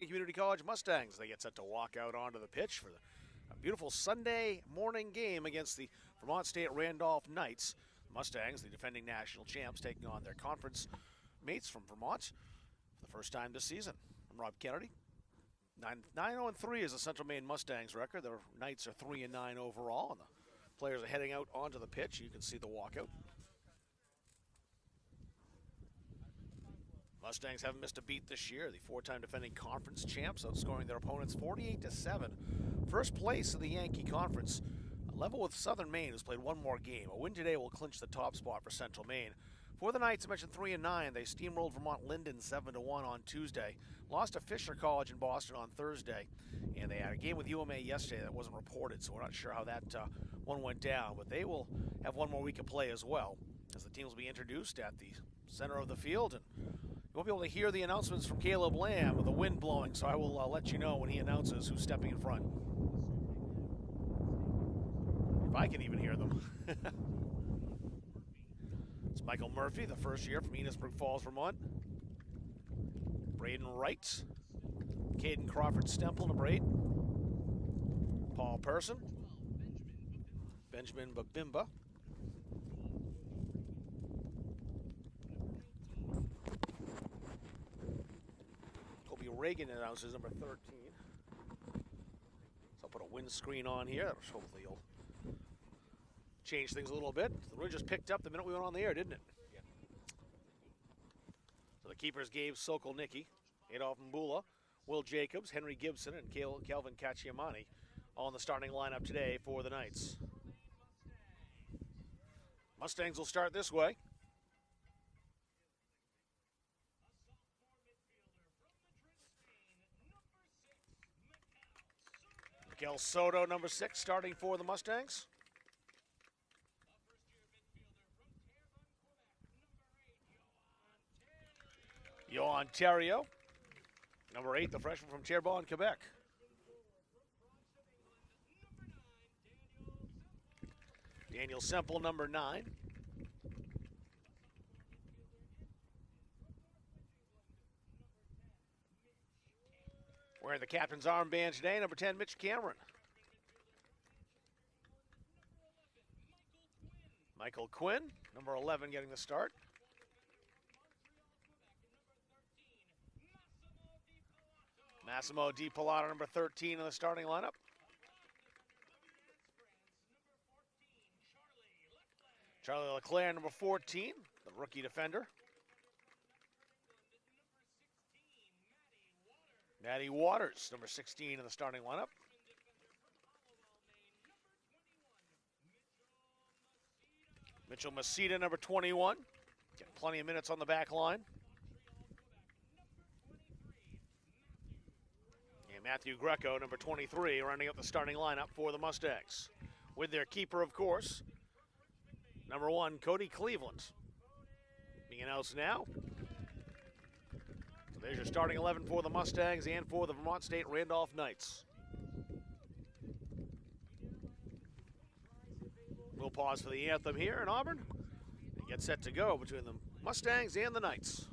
Community College Mustangs. They get set to walk out onto the pitch for a beautiful Sunday morning game against the Vermont State Randolph Knights. Mustangs, the defending national champs, taking on their conference mates from Vermont for the first time this season. I'm Rob Kennedy. 9-0-3 is the Central Maine Mustangs record. Their Knights are 3-9 overall, and the players are heading out onto the pitch. You can see the walkout. Mustangs haven't missed a beat this year. The four-time defending conference champs, outscoring their opponents 48-7. First place in the Yankee Conference, level with Southern Maine, who's played one more game. A win today will clinch the top spot for Central Maine. For the Knights, I mentioned 3-9. They steamrolled Vermont Linden 7-1 on Tuesday. Lost to Fisher College in Boston on Thursday, and they had a game with UMA yesterday that wasn't reported, so we're not sure how that one went down. But they will have one more week of play as well, as the teams will be introduced at the center of the field, and you won't be able to hear the announcements from Caleb Lamb with the wind blowing, so I will let you know when he announces who's stepping in front. If I can even hear them. It's Michael Murphy, the first year from Enosburg Falls, Vermont. Braden Wright. Caden Crawford Stemple, number 8. Paul Person. Benjamin Babimba. Reagan announces number 13. So I'll put a windscreen on here. Hopefully you'll change things a little bit. The wind just picked up the minute we went on the air, didn't it? Yeah. So the keepers gave Sokol Nicky, Adolph Mbula, Will Jacobs, Henry Gibson, and Kelvin Cacciamani all in the starting lineup today for the Knights. Mustangs will start this way. Miguel Soto, number 6, starting for the Mustangs. Yohan Terrio, number 8, the freshman from Terrebonne, Quebec. Daniel Semple, number 9. Wearing the captain's armband today, number 10, Mitch Cameron. Michael Quinn, number 11, getting the start. Massimo Di Pilato, number 13, in the starting lineup. Charlie Leclerc, number 14, the rookie defender. Matty Waters, number 16, in the starting lineup. Mitchell Masita, number 21. Getting plenty of minutes on the back line. And Matthew Greco, number 23, rounding up the starting lineup for the Mustangs. With their keeper, of course, number 1, Cody Cleveland. Being announced now. So there's your starting 11 for the Mustangs and for the Vermont State Randolph Knights. We'll pause for the anthem here in Auburn and get set to go between the Mustangs and the Knights.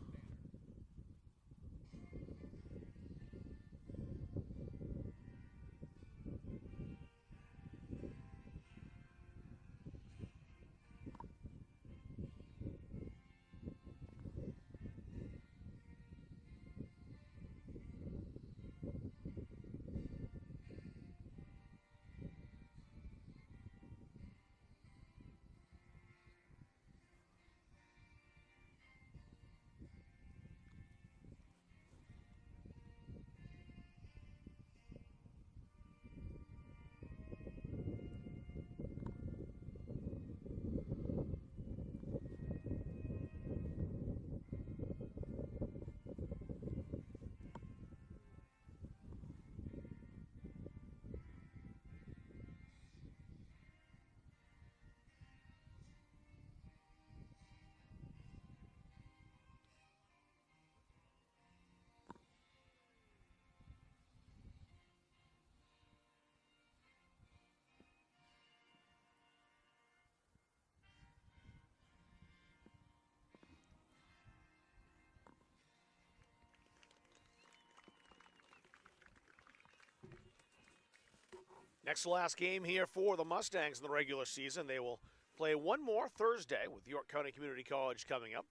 Next to last game here for the Mustangs in the regular season. They will play one more Thursday with York County Community College coming up.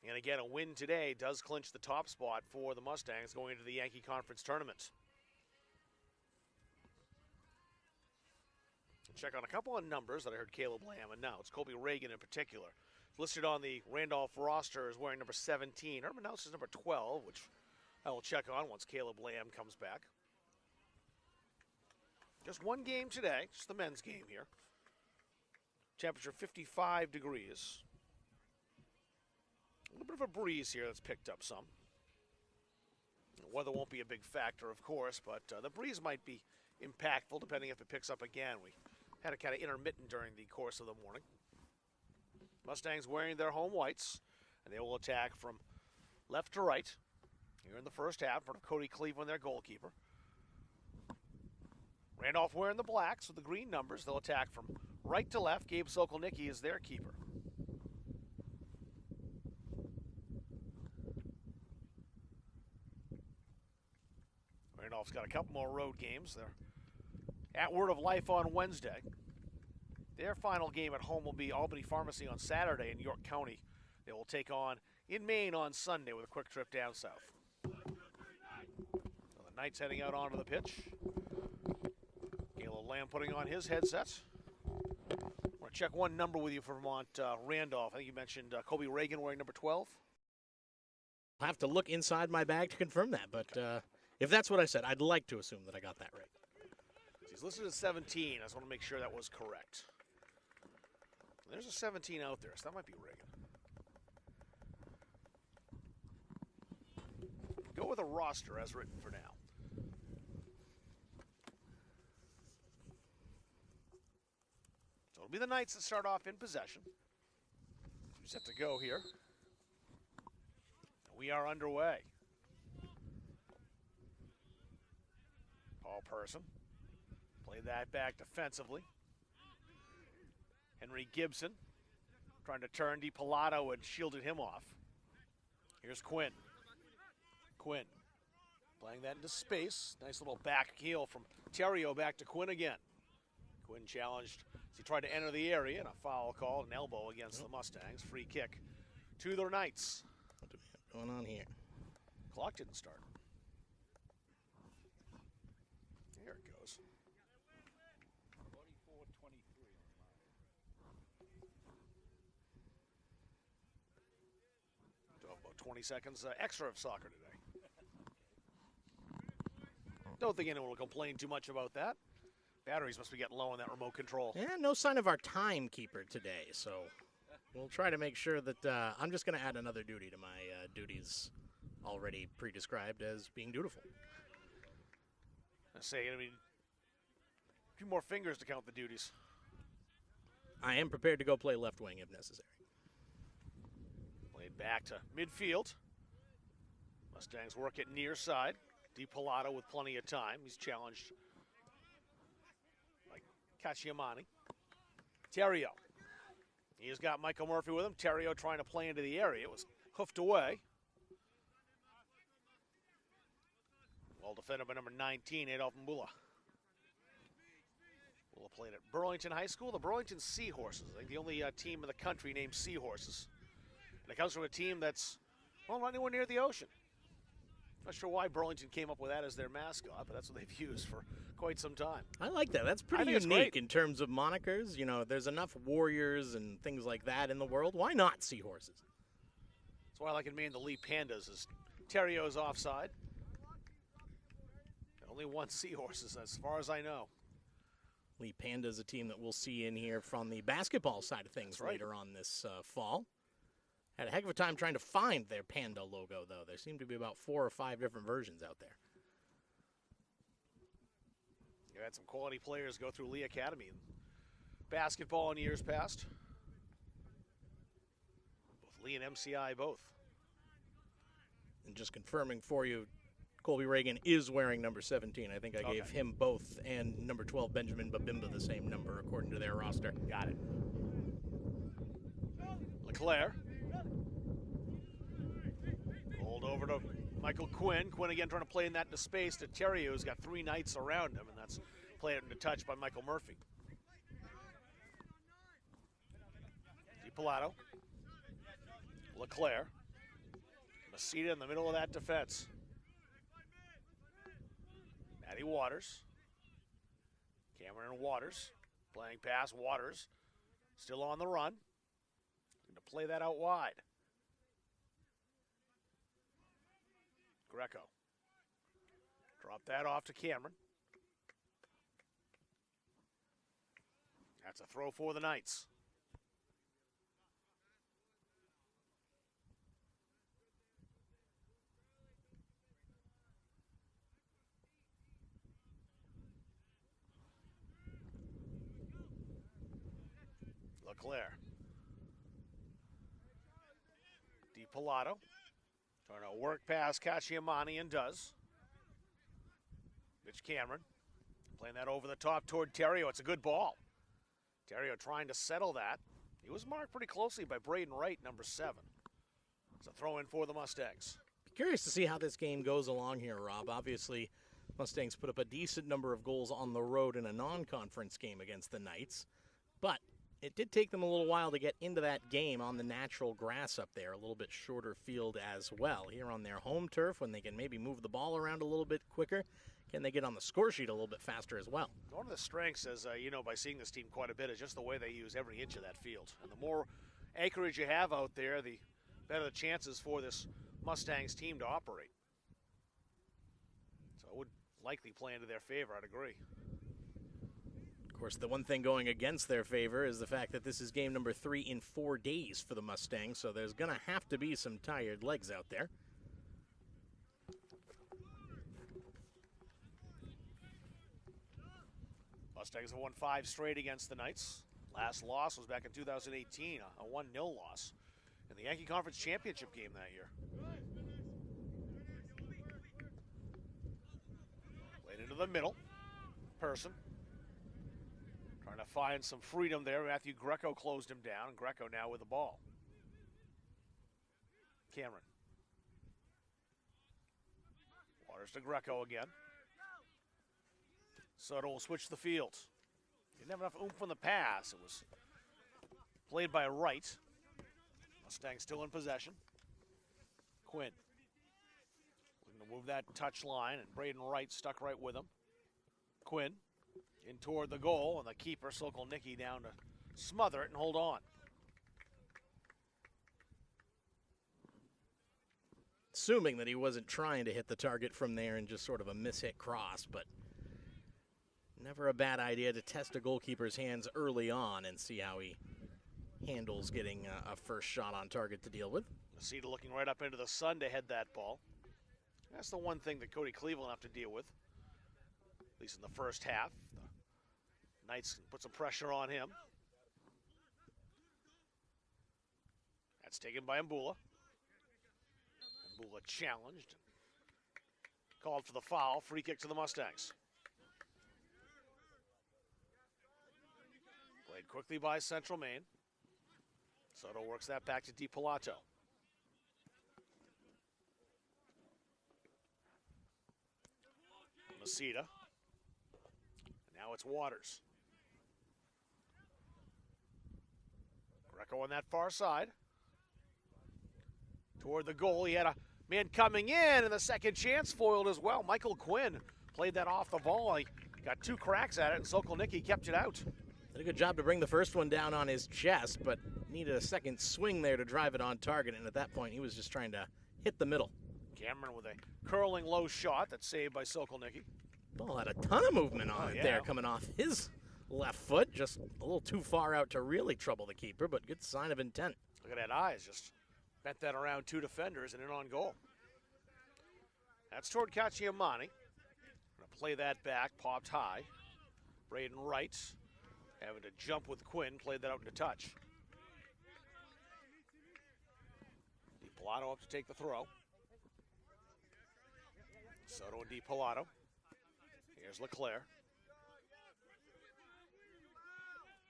And again, a win today does clinch the top spot for the Mustangs going into the Yankee Conference Tournament. Check on a couple of numbers that I heard Caleb Lamb announce. Colby Reagan in particular. Listed on the Randolph roster is wearing number 17. Urban announces number 12, which I will check on once Caleb Lamb comes back. Just one game today, just the men's game here. Temperature 55 degrees. A little bit of a breeze here that's picked up some. The weather won't be a big factor, of course, but the breeze might be impactful depending if it picks up again. We had it kind of intermittent during the course of the morning. Mustangs wearing their home whites, and they will attack from left to right here in the first half in front of Cody Cleveland, their goalkeeper. Randolph wearing the blacks with the green numbers. They'll attack from right to left. Gabe Sokolnicki is their keeper. Randolph's got a couple more road games. They're at Word of Life on Wednesday. Their final game at home will be Albany Pharmacy on Saturday in York County. They will take on in Maine on Sunday with a quick trip down south. So the Knights heading out onto the pitch. Caleb Lamb putting on his headset. I want to check one number with you for Vermont Randolph. I think you mentioned Colby Reagan wearing number 12. I'll have to look inside my bag to confirm that, but if that's what I said, I'd like to assume that I got that right. He's listed as 17. I just want to make sure that was correct. There's a 17 out there, so that might be Reagan. Go with a roster as written for now. So it'll be the Knights that start off in possession. We just have to go here. We are underway. Paul Person. Play that back defensively. Henry Gibson trying to turn. DiPilato and shielded him off. Here's Quinn. Quinn playing that into space. Nice little back heel from Terrio back to Quinn again. Quinn challenged as he tried to enter the area, and a foul call, an elbow against the Mustangs. Free kick to the Knights. What do we have going on here? Clock didn't start. Here it goes. 20 seconds extra of soccer today. Don't think anyone will complain too much about that. Batteries must be getting low on that remote control. Yeah, no sign of our timekeeper today, so we'll try to make sure that I'm just going to add another duty to my duties already pre-described as being dutiful. I say, I mean, a few more fingers to count the duties. I am prepared to go play left wing if necessary. Played back to midfield. Mustangs work it near side. DiPilato with plenty of time. He's challenged by Cacciamani. Terrio. He's got Michael Murphy with him. Terrio trying to play into the area. It was hoofed away. Well defended by number 19, Adolph Mbula. Mbula played at Burlington High School, the Burlington Seahorses. I think the only team in the country named Seahorses. And it comes from a team that's, well, not anywhere near the ocean. Not sure why Burlington came up with that as their mascot, but that's what they've used for quite some time. I like that. That's pretty unique in terms of monikers. You know, there's enough warriors and things like that in the world. Why not seahorses? That's why I like in Maine the Lee Pandas is Terrio's offside. Only one Seahorses as far as I know. Lee Panda is a team that we'll see in here from the basketball side of things later on this fall. Had a heck of a time trying to find their Panda logo, though. There seem to be about 4 or 5 different versions out there. You had some quality players go through Lee Academy in basketball in years past. Both Lee and MCI both. And just confirming for you, Colby Reagan is wearing number 17. I think I gave him both and number 12, Benjamin Babimba, the same number according to their roster. Got it. LeClaire. Rolled over to Michael Quinn. Quinn again trying to play in that into space to Terrio, who's got 3 Knights around him, and that's Played it into touch by Michael Murphy. DiPilato. LeClaire. Mesita in the middle of that defense. Matty Waters. Cameron Waters. Playing pass. Waters. Still on the run. Going to play that out wide. Greco. Drop that off to Cameron. That's a throw for the Knights. LeClaire. DiPilato. Trying to work past Cacciamani and does. Mitch Cameron playing that over the top toward Terrio. It's a good ball. Terrio trying to settle that. He was marked pretty closely by Braden Wright, number 7. It's a throw in for the Mustangs. Curious to see how this game goes along here, Rob. Obviously, Mustangs put up a decent number of goals on the road in a non-conference game against the Knights, but it did take them a little while to get into that game on the natural grass up there, a little bit shorter field as well. Here on their home turf, when they can maybe move the ball around a little bit quicker, can they get on the score sheet a little bit faster as well? One of the strengths, as by seeing this team quite a bit, is just the way they use every inch of that field. And the more acreage you have out there, the better the chances for this Mustangs team to operate. So it would likely play into their favor, I'd agree. Of course, the one thing going against their favor is the fact that this is game number 3 in 4 days for the Mustangs, so there's going to have to be some tired legs out there. Mustangs have won 5 straight against the Knights. Last loss was back in 2018, a 1-0 loss in the Yankee Conference Championship game that year. Played into the middle. Person. Trying to find some freedom there. Matthew Greco closed him down, and Greco now with the ball. Cameron. Waters to Greco again. Soto will switch the field. Didn't have enough oomph on the pass. It was played by Wright. Mustangs still in possession. Quinn. Looking to move that touch line, and Braden Wright stuck right with him. Quinn in toward the goal, and the keeper, Sokolnicki, down to smother it and hold on. Assuming that he wasn't trying to hit the target from there and just sort of a mishit cross, but never a bad idea to test a goalkeeper's hands early on and see how he handles getting a first shot on target to deal with. Mesita looking right up into the sun to head that ball. That's the one thing that Cody Cleveland will have to deal with, at least in the first half. The Knights can put some pressure on him. That's taken by Mbula. Mbula challenged. Called for the foul. Free kick to the Mustangs. Played quickly by Central Maine. Soto works that back to DiPilato. Mesita. Now it's Waters. Greco on that far side. Toward the goal. He had a man coming in, and the second chance foiled as well. Michael Quinn played that off the ball. He got 2 cracks at it, and Sokolnicki kept it out. Did a good job to bring the first one down on his chest, but needed a second swing there to drive it on target, and at that point he was just trying to hit the middle. Cameron with a curling low shot that's saved by Sokolnicki. Ball had a ton of movement on it there coming off his left foot, just a little too far out to really trouble the keeper, but good sign of intent. Look at that eyes, just bent that around 2 defenders and in on goal. That's toward Cacciamani. Gonna play that back, popped high. Braden Wright having to jump with Quinn, played that out into touch. DiPilato up to take the throw. Soto and DiPilato. Here's LeClaire.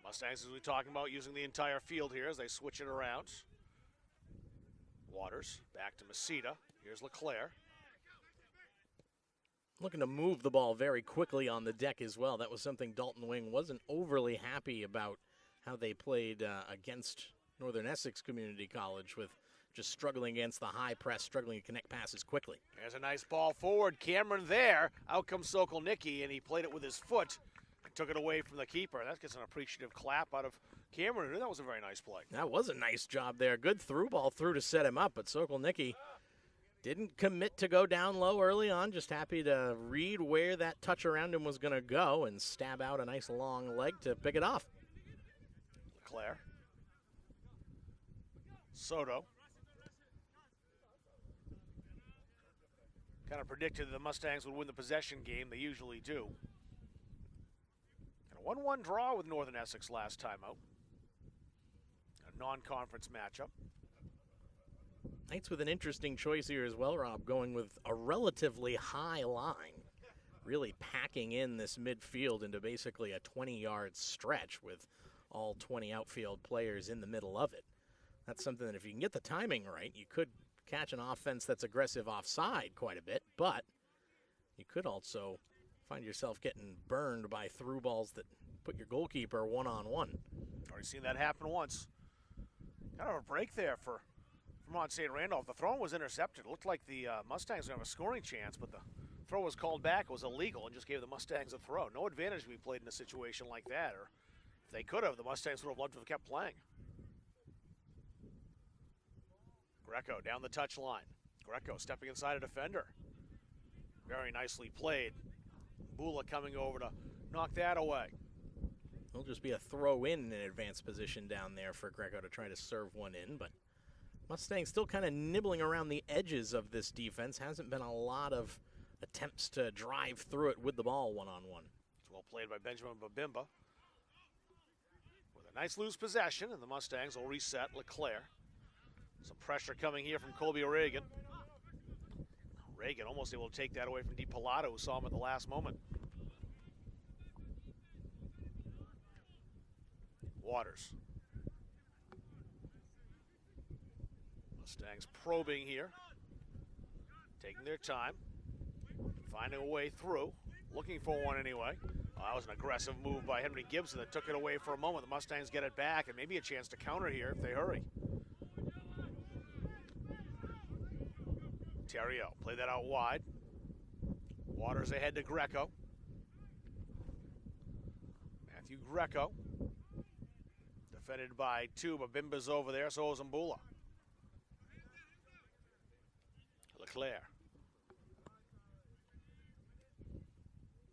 Mustangs, as we were talking about, using the entire field here as they switch it around. Waters back to Mesita. Here's LeClaire. Looking to move the ball very quickly on the deck as well. That was something Dalton Wing wasn't overly happy about how they played against Northern Essex Community College, with just struggling against the high press, struggling to connect passes quickly. There's a nice ball forward. Cameron there. Out comes Sokolnicki, and he played it with his foot and took it away from the keeper. That gets an appreciative clap out of Cameron. That was a very nice play. That was a nice job there. Good through ball through to set him up, but Sokolnicki didn't commit to go down low early on, just happy to read where that touch around him was going to go and stab out a nice long leg to pick it off. LeClaire. Soto. Kind of predicted the Mustangs would win the possession game. They usually do. And a 1-1 draw with Northern Essex last time out. A non-conference matchup. Knights with an interesting choice here as well, Rob, going with a relatively high line, really packing in this midfield into basically a 20-yard stretch with all 20 outfield players in the middle of it. That's something that if you can get the timing right, you could catch an offense that's aggressive offside quite a bit, but you could also find yourself getting burned by through balls that put your goalkeeper one-on-one. Already seen that happen once. Kind of a break there for Vermont St. Randolph. The throw was intercepted. It looked like the Mustangs would have a scoring chance, but the throw was called back. It was illegal and just gave the Mustangs a throw. No advantage to be played in a situation like that, or if they could have, the Mustangs would have loved to have kept playing. Greco down the touch line. Greco stepping inside a defender. Very nicely played. Bula coming over to knock that away. It'll just be a throw in an advanced position down there for Greco to try to serve one in, but Mustangs still kind of nibbling around the edges of this defense. Hasn't been a lot of attempts to drive through it with the ball one-on-one. It's well played by Benjamin Babimba. With a nice loose possession, and the Mustangs will reset. LeClaire. Some pressure coming here from Colby Reagan. Reagan almost able to take that away from DiPilato, who saw him at the last moment. Waters. Mustangs probing here. Taking their time. Finding a way through. Looking for one anyway. Oh, that was an aggressive move by Henry Gibson that took it away for a moment. The Mustangs get it back and maybe a chance to counter here if they hurry. Terrio, play that out wide. Waters ahead to Greco. Matthew Greco. Defended by two, but Bimba's over there, so is Mbula. LeClaire.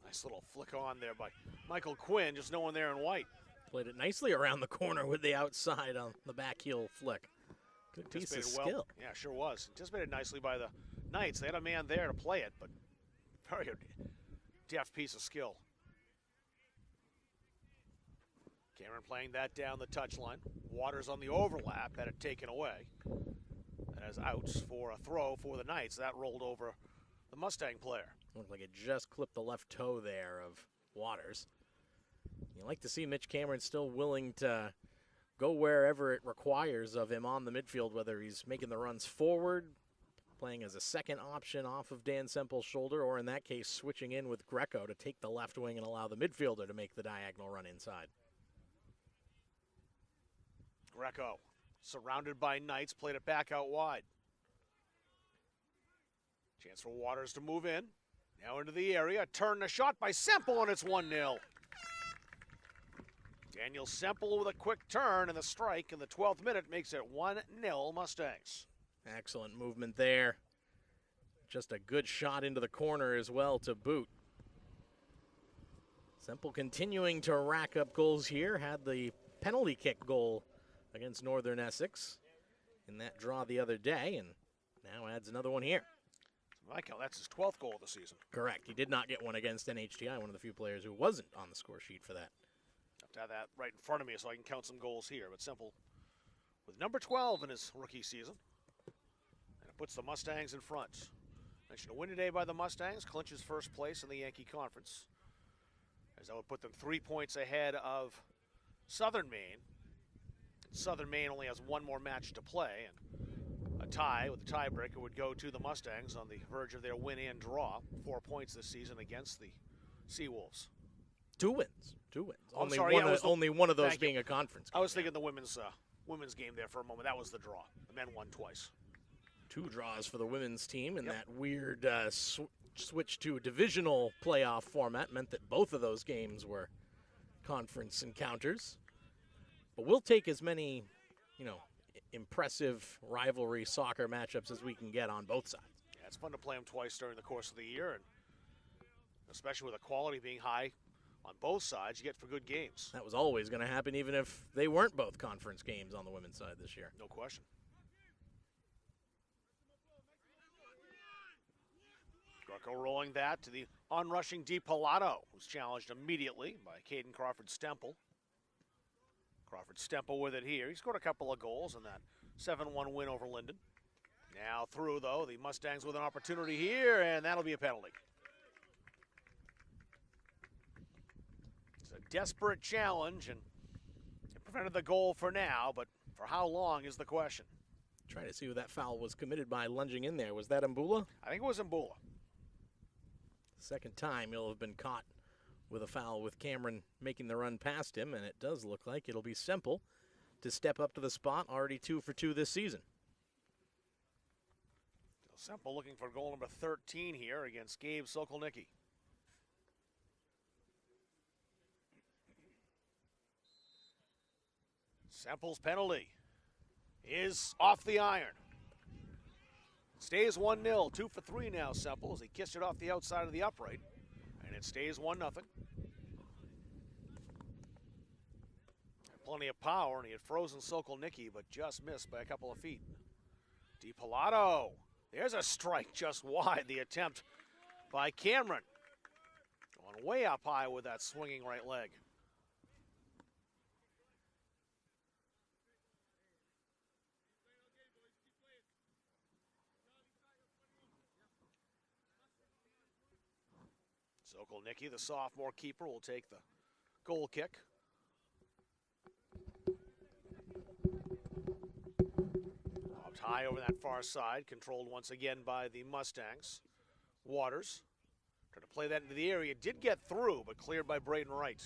Nice little flick on there by Michael Quinn, just no one there in white. Played it nicely around the corner with the outside on the back heel flick. Good piece of skill. Well. Yeah, sure was. Anticipated nicely by the Knights. They had a man there to play it, but very deft piece of skill. Cameron playing that down the touchline. Waters on the overlap, had it taken away. And as outs for a throw for the Knights, that rolled over the Mustang player. Looked like it just clipped the left toe there of Waters. You like to see Mitch Cameron still willing to go wherever it requires of him on the midfield, whether he's making the runs forward, playing as a second option off of Dan Semple's shoulder, or in that case, switching in with Greco to take the left wing and allow the midfielder to make the diagonal run inside. Greco, surrounded by Knights, played it back out wide. Chance for Waters to move in. Now into the area, turn, a shot by Semple, and it's 1-0. Daniel Semple with a quick turn, and the strike in the 12th minute makes it 1-0 Mustangs. Excellent movement there. Just a good shot into the corner as well to boot. Semple continuing to rack up goals here. Had the penalty kick goal against Northern Essex in that draw the other day, and now adds another one here. Michael, that's his 12th goal of the season. Correct. He did not get one against NHTI, one of the few players who wasn't on the score sheet for that. I have to have that right in front of me so I can count some goals here. But Semple with number 12 in his rookie season. And it puts the Mustangs in front. Mentioned a win today by the Mustangs, clinches first place in the Yankee Conference. As that would put them 3 points ahead of Southern Maine. Southern Maine only has one more match to play, and a tie with the tiebreaker would go to the Mustangs on the verge of their win and draw. 4 points this season against the Seawolves. 2 wins. 2 wins. Oh, only sorry, one. yeah, Only one of those being a conference game. I was thinking the women's game there for a moment. That was the draw. The men won twice. 2 draws for the women's team, and that weird switch to a divisional playoff format meant that both of those games were conference encounters. But we'll take as many, impressive rivalry soccer matchups as we can get on both sides. Yeah, it's fun to play them twice during the course of the year, and especially with the quality being high on both sides, you get for good games. That was always going to happen, even if they weren't both conference games on the women's side this year. No question. Greco rolling that to the onrushing DiPilato, who's challenged immediately by Caden Crawford-Stemple. Crawford-Stemple with it here. He scored a couple of goals in that 7-1 win over Linden. Now through, though, the Mustangs with an opportunity here, and that'll be a penalty. It's a desperate challenge, and it prevented the goal for now, but for how long is the question. Trying to see who that foul was committed by lunging in there. Was that Mbula? I think it was Mbula. Second time he'll have been caught with a foul with Cameron making the run past him, and it does look like it'll be Semple to step up to the spot, already 2 for 2 this season. Semple looking for goal number 13 here against Gabe Sokolnicki. Semple's penalty is off the iron. Stays 1-0, 2 for 3 now, Semple, as he kissed it off the outside of the upright, and it stays 1-0. Plenty of power, and he had frozen Sokolnicki, but just missed by a couple of feet. DiPilato, there's a strike just wide, the attempt by Cameron. Going way up high with that swinging right leg. Sokolnicki, the sophomore keeper, will take the goal kick. Lobbed high over that far side, controlled once again by the Mustangs. Waters tried to play that into the area, did get through, but cleared by Braden Wright.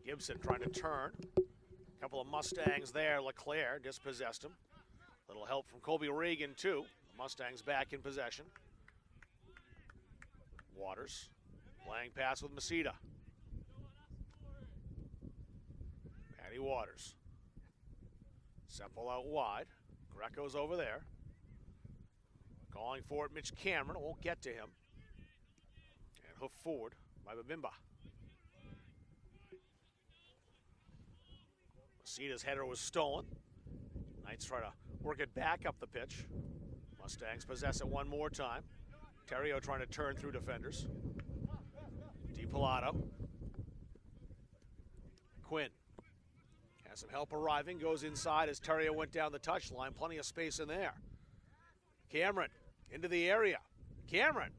Gibson trying to turn. A couple of Mustangs there. LeClaire dispossessed him. Little help from Colby Reagan, too. The Mustangs back in possession. Waters playing pass with Masita. Matty Waters. Semple out wide. Greco's over there. Calling for it, Mitch Cameron. Won't get to him. And hoof forward by Babimba. Masita's header was stolen. Knights try to work it back up the pitch. Mustangs possess it one more time. Terrio trying to turn through defenders. DiPilato. Quinn has some help arriving. Goes inside as Terrio went down the touchline. Plenty of space in there. Cameron into the area. Cameron.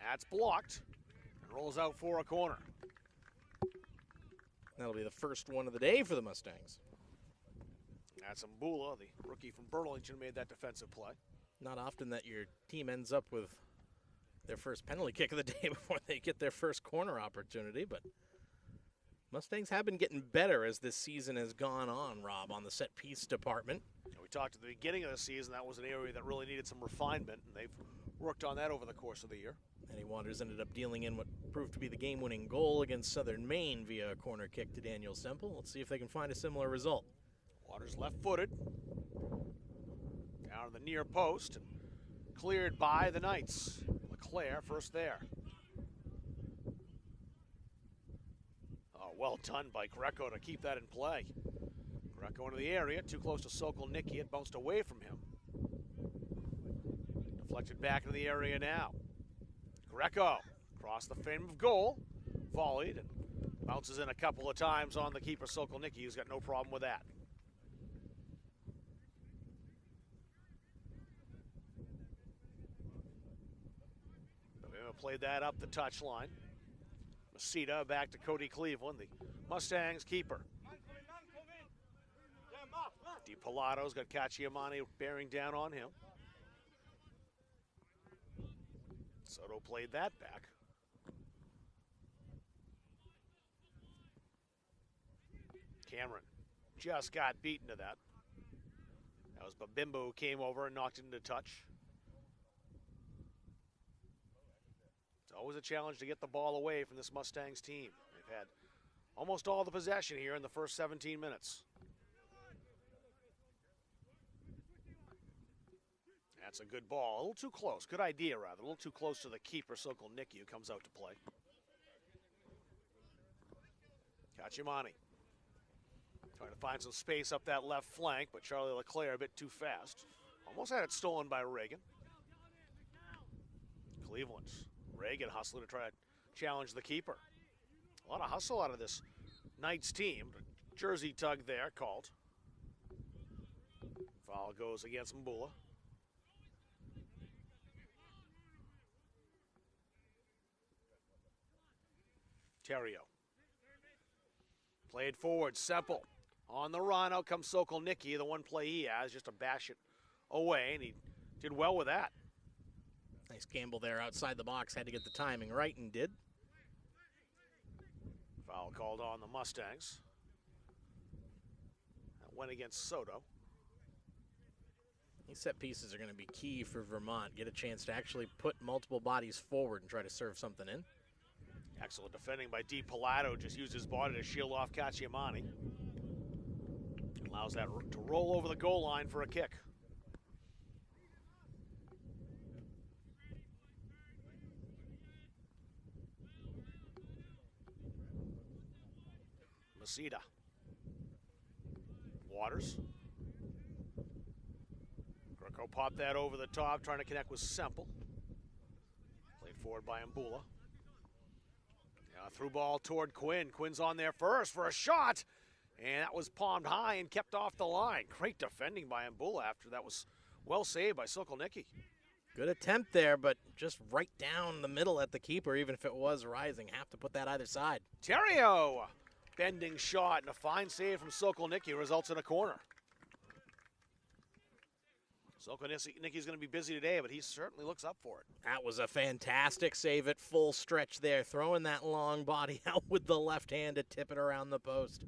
That's blocked. And rolls out for a corner. That'll be the first one of the day for the Mustangs. That's Mbula, the rookie from Burlington, made that defensive play. Not often that your team ends up with their first penalty kick of the day before they get their first corner opportunity, but Mustangs have been getting better as this season has gone on, Rob, on the set piece department. We talked at the beginning of the season that was an area that really needed some refinement, and they've worked on that over the course of the year. Eddie Waters ended up dealing in what proved to be the game-winning goal against Southern Maine via a corner kick to Daniel Semple. Let's see if they can find a similar result. Waters left-footed. Down to the near post, and cleared by the Knights. LeClaire first there. Oh, well done by Greco to keep that in play. Greco into the area, too close to Sokolnicki. It bounced away from him. Deflected back into the area now. Greco across the frame of goal, volleyed, and bounces in a couple of times on the keeper Sokolnicki, who's got no problem with that. Played that up the touchline. Masita back to Cody Cleveland, the Mustangs keeper. DiPillato's got Cacciamani bearing down on him. Soto played that back. Cameron just got beaten to that. That was Babimbo who came over and knocked it into touch. It's always a challenge to get the ball away from this Mustangs team. They've had almost all the possession here in the first 17 minutes. That's a good ball. A little too close. Good idea, rather. A little too close to the keeper, Sokolnicki, who comes out to play. Cacciamani trying to find some space up that left flank, but Charlie Leclerc a bit too fast. Almost had it stolen by Reagan. Cleveland. Reagan hustling to try to challenge the keeper. A lot of hustle out of this Knights team. Jersey tug there called. Foul goes against Mbula. Terrio. Played forward, Semple. On the run, out comes Sokolnicki, the one play he has, just to bash it away, and he did well with that. Nice gamble there outside the box, had to get the timing right and did. Foul called on the Mustangs. That went against Soto. These set pieces are going to be key for Vermont. Get a chance to actually put multiple bodies forward and try to serve something in. Excellent defending by DiPillato, just used his body to shield off Cacciamani. Allows that to roll over the goal line for a kick. Masita. Waters. Greco popped that over the top, trying to connect with Semple. Played forward by Mbula. Through ball toward Quinn. Quinn's on there first for a shot. And that was palmed high and kept off the line. Great defending by Mbula after that was well saved by Sokolnicki. Good attempt there, but just right down the middle at the keeper, even if it was rising. Have to put that either side. Terrio! Bending shot and a fine save from Sokolnicki results in a corner. Sokolnicki's going to be busy today, but he certainly looks up for it. That was a fantastic save at full stretch there, throwing that long body out with the left hand to tip it around the post.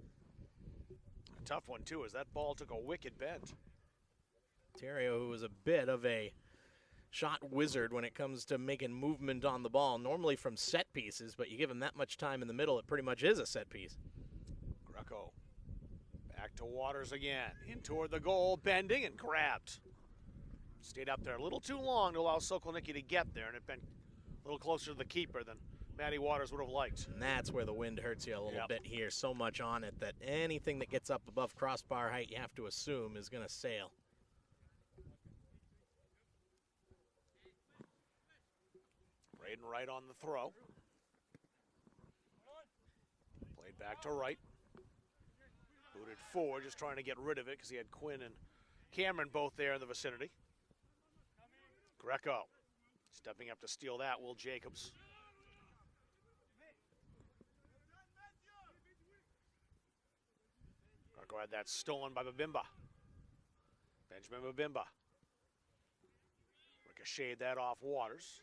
A tough one, too, as that ball took a wicked bend. Terrio, who was a bit of a shot wizard when it comes to making movement on the ball, normally from set pieces, but you give him that much time in the middle, it pretty much is a set piece. Greco back to Waters again, in toward the goal, bending and grabbed. Stayed up there a little too long to allow Sokolnicki to get there, and it been a little closer to the keeper than Matty Waters would have liked. And that's where the wind hurts you a little bit here. So much on it that anything that gets up above crossbar height, you have to assume is going to sail. Braden Wright on the throw. Played back to Wright. Booted forward, just trying to get rid of it because he had Quinn and Cameron both there in the vicinity. Greco stepping up to steal that, Will Jacobs. Greco had that stolen by Babimba. Benjamin Babimba. Ricocheted that off Waters.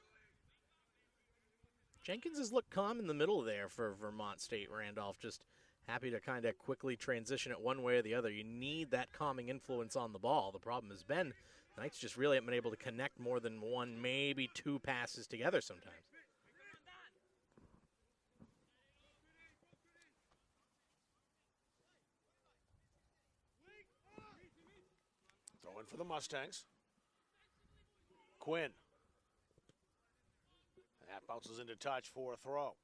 Jenkins has looked calm in the middle there for Vermont State, Randolph. Just happy to kind of quickly transition it one way or the other. You need that calming influence on the ball. The problem has been the Knights just really haven't been able to connect more than one, maybe two passes together sometimes. Throwing for the Mustangs. Quinn. That bounces into touch for a throw.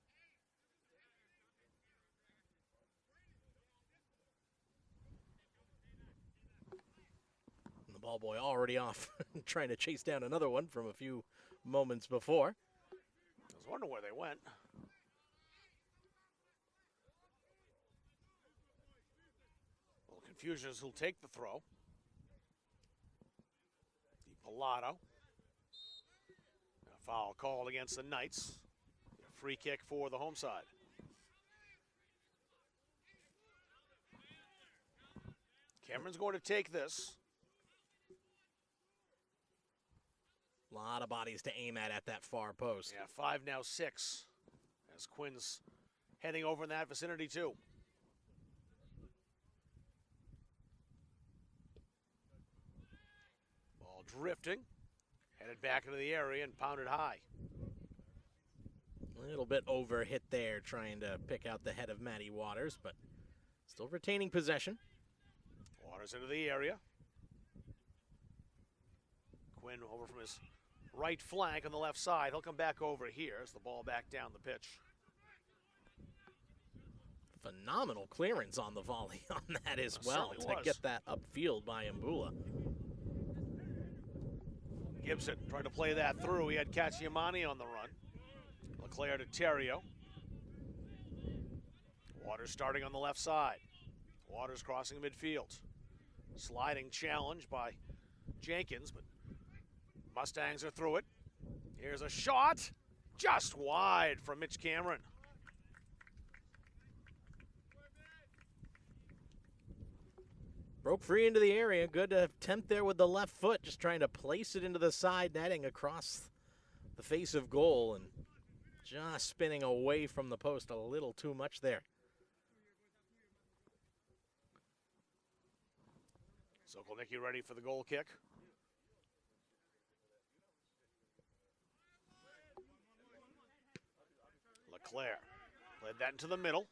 And the ball boy already off, trying to chase down another one from a few moments before. I was wondering where they went. A little confusion as who'll take the throw. DiPillato. A foul called against the Knights. A free kick for the home side. Cameron's going to take this. A lot of bodies to aim at that far post. Yeah, 5 now 6. As Quinn's heading over in that vicinity too. Ball drifting. Headed back into the area and pounded high. A little bit over hit there, trying to pick out the head of Matty Waters, but still retaining possession. Waters into the area. Quinn over from his right flank on the left side. He'll come back over here as the ball back down the pitch. Phenomenal clearance on the volley on that as well to was. get that upfield by Mbula. Gibson tried to play that through. He had Cacciamani on the run. LeClaire to Terrio. Waters starting on the left side. Waters crossing midfield. Sliding challenge by Jenkins, but Mustangs are through it. Here's a shot. Just wide from Mitch Cameron. Broke free into the area. Good attempt there with the left foot, just trying to place it into the side netting across the face of goal and just spinning away from the post a little too much there. Sokolnicki ready for the goal kick. LeClaire played that into the middle.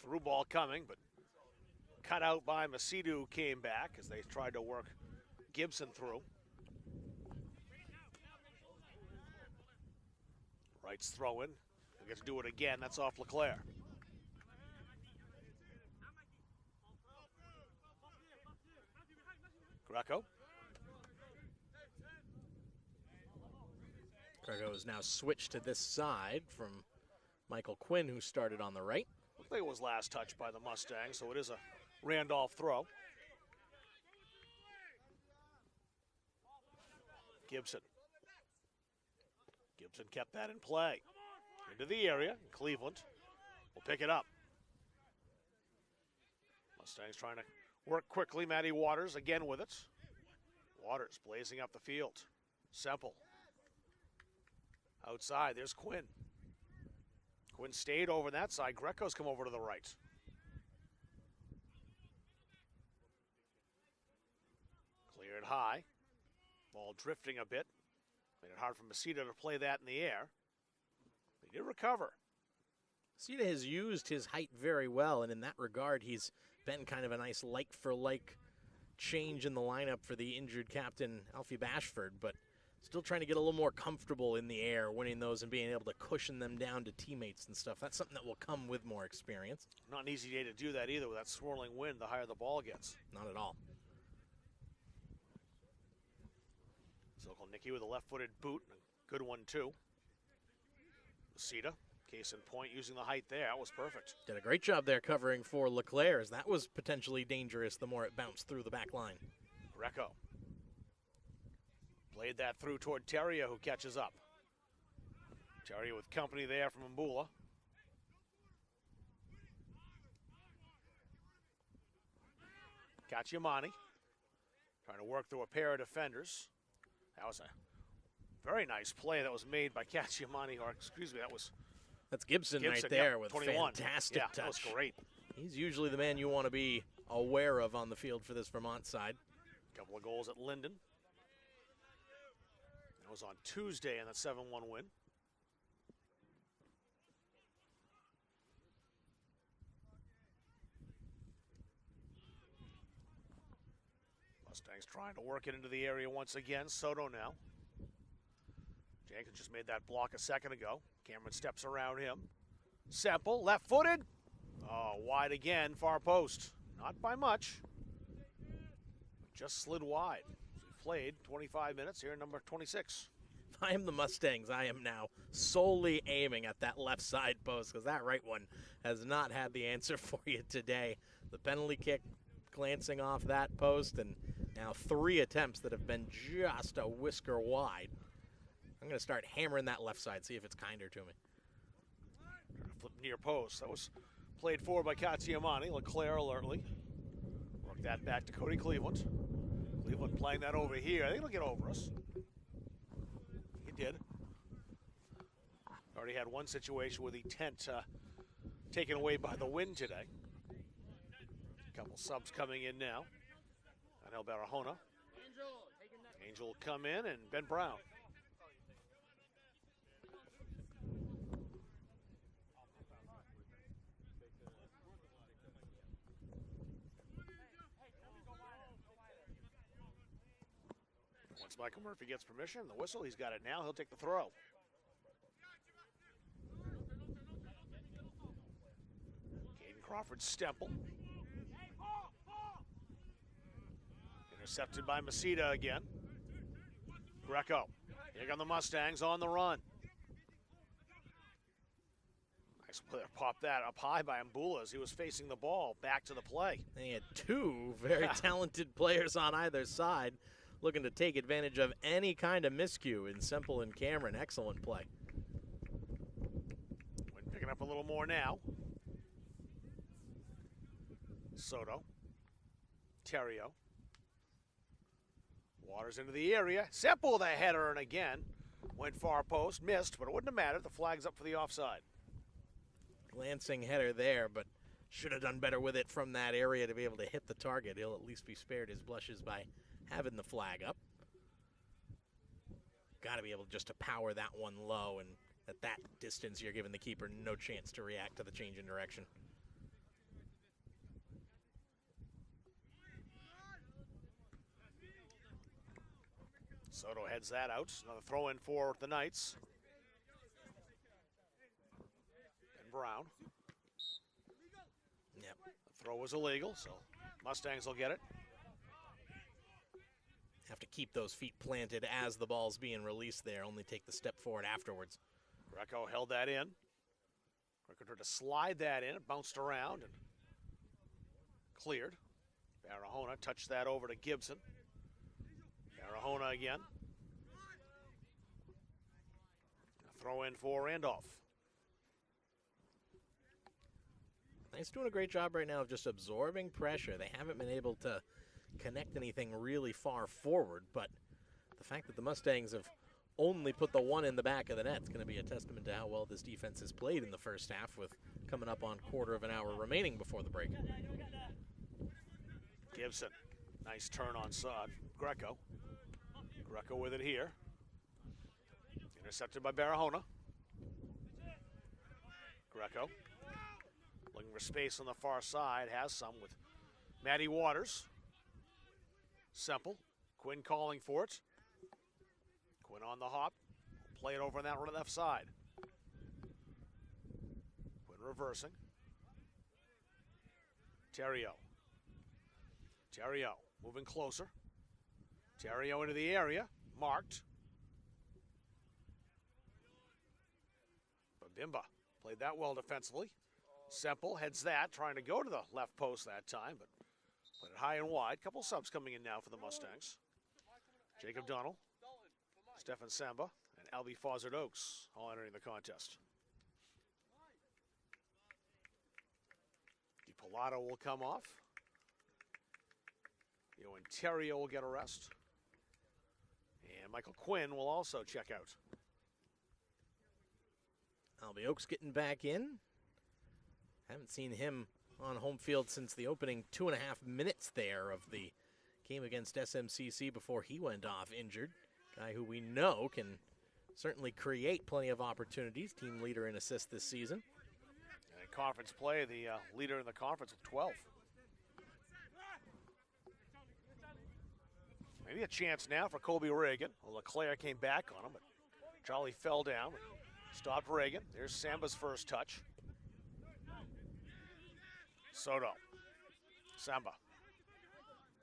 Through ball coming, but cut out by Masidou, came back as they tried to work Gibson through. Wright's throw in. He'll get to do it again. That's off LeClaire. Greco. Greco is now switched to this side from Michael Quinn, who started on the right. Looks like it was last touched by the Mustangs, so it is a Randolph throw. Gibson. Gibson kept that in play. Into the area. Cleveland will pick it up. Mustangs trying to work quickly. Matty Waters again with it. Waters blazing up the field. Semple. Outside, there's Quinn. Quinn stayed over that side. Greco's come over to the right. Cleared high. Ball drifting a bit. Made it hard for Masidou to play that in the air. He did recover. Masidou has used his height very well, and in that regard, he's been kind of a nice like-for-like change in the lineup for the injured captain, Alfie Bashford, but still trying to get a little more comfortable in the air, winning those and being able to cushion them down to teammates and stuff. That's something that will come with more experience. Not an easy day to do that either with that swirling wind the higher the ball gets. Not at all. Sokolnicki with a left-footed boot, a good one too. Masidou, case in point, using the height there. That was perfect. Did a great job there covering for LeClaire, as that was potentially dangerous the more it bounced through the back line. Greco. Played that through toward Terrio, who catches up. Terrio with company there from Mbula. Cacciamani trying to work through a pair of defenders. That was a very nice play that was made by Cacciamani, or excuse me, that's Gibson right there, yep, with 21. Fantastic touch. That was great. He's usually the man you want to be aware of on the field for this Vermont side. Couple of goals at Linden. That was on Tuesday in that 7-1 win. Mustangs trying to work it into the area once again. Soto now. Jenkins just made that block a second ago. Cameron steps around him. Semple, left-footed. Oh, wide again, far post. Not by much. Just slid wide. He played 25 minutes here, number 26. If I am the Mustangs, I am now solely aiming at that left side post, because that right one has not had the answer for you today. The penalty kick glancing off that post, and now 3 attempts that have been just a whisker wide. I'm going to start hammering that left side, see if it's kinder to me. Trying to flip near post. That was played forward by Cacciamani. LeClaire alertly. that back to Cody Cleveland. Cleveland playing that over here. I think he'll get over us. He did. Already had one situation with the tent taken away by the wind today. A couple subs coming in now. Anel Barahona. Angel will come in, and Ben Brown. Once Michael Murphy gets permission, the whistle, he's got it now. He'll take the throw. Caden Crawford Stemple. Intercepted by Masita again. Greco. Here come the Mustangs on the run. Nice play. Pop that up high by Mbula as he was facing the ball. Back to the play. They had two very talented players on either side looking to take advantage of any kind of miscue in Semple and Cameron. Excellent play. Wynn picking up a little more now. Soto. Terrio. Waters into the area. Semple the header, and again went far post. Missed, but it wouldn't have mattered. The flag's up for the offside. Lansing header there, but should have done better with it from that area to be able to hit the target. He'll at least be spared his blushes by having the flag up. Got to be able just to power that one low, and at that distance you're giving the keeper no chance to react to the change in direction. Soto heads that out. Another throw in for the Knights. And Brown. Yep. The throw was illegal, so Mustangs will get it. Have to keep those feet planted as the ball's being released there. Only take the step forward afterwards. Greco held that in. Greco tried to slide that in. It bounced around and cleared. Barahona touched that over to Gibson. Barahona again. Throw in for Randolph. He's doing a great job right now of just absorbing pressure. They haven't been able to connect anything really far forward, but the fact that the Mustangs have only put the one in the back of the net is going to be a testament to how well this defense has played in the first half, with coming up on quarter of an hour remaining before the break. Gibson, nice turn on Greco. Greco with it here. Intercepted by Barahona. Greco looking for space on the far side, has some with Matty Waters. Semple, Quinn calling for it. Quinn on the hop, play it over on that left side. Quinn reversing. Terrio. Terrio moving closer. Terrio into the area, marked. Bimba played that well defensively. Semple heads that, trying to go to the left post that time, but played it high and wide. Couple subs coming in now for the Mustangs. Jacob Donald, Stefan Samba, and Albie Fozzard Oaks all entering the contest. DiPilato will come off. Ewan Terrio will get a rest. And Michael Quinn will also check out. Albie Oaks getting back in. Haven't seen him on home field since the opening 2.5 minutes there of the game against SMCC before he went off injured. Guy who we know can certainly create plenty of opportunities. Team leader in assists this season. And in conference play, the leader in the conference with 12. Maybe a chance now for Colby Reagan. Well, LeClaire came back on him, but Charlie fell down. Stopped Reagan. There's Samba's first touch. Soto. Samba.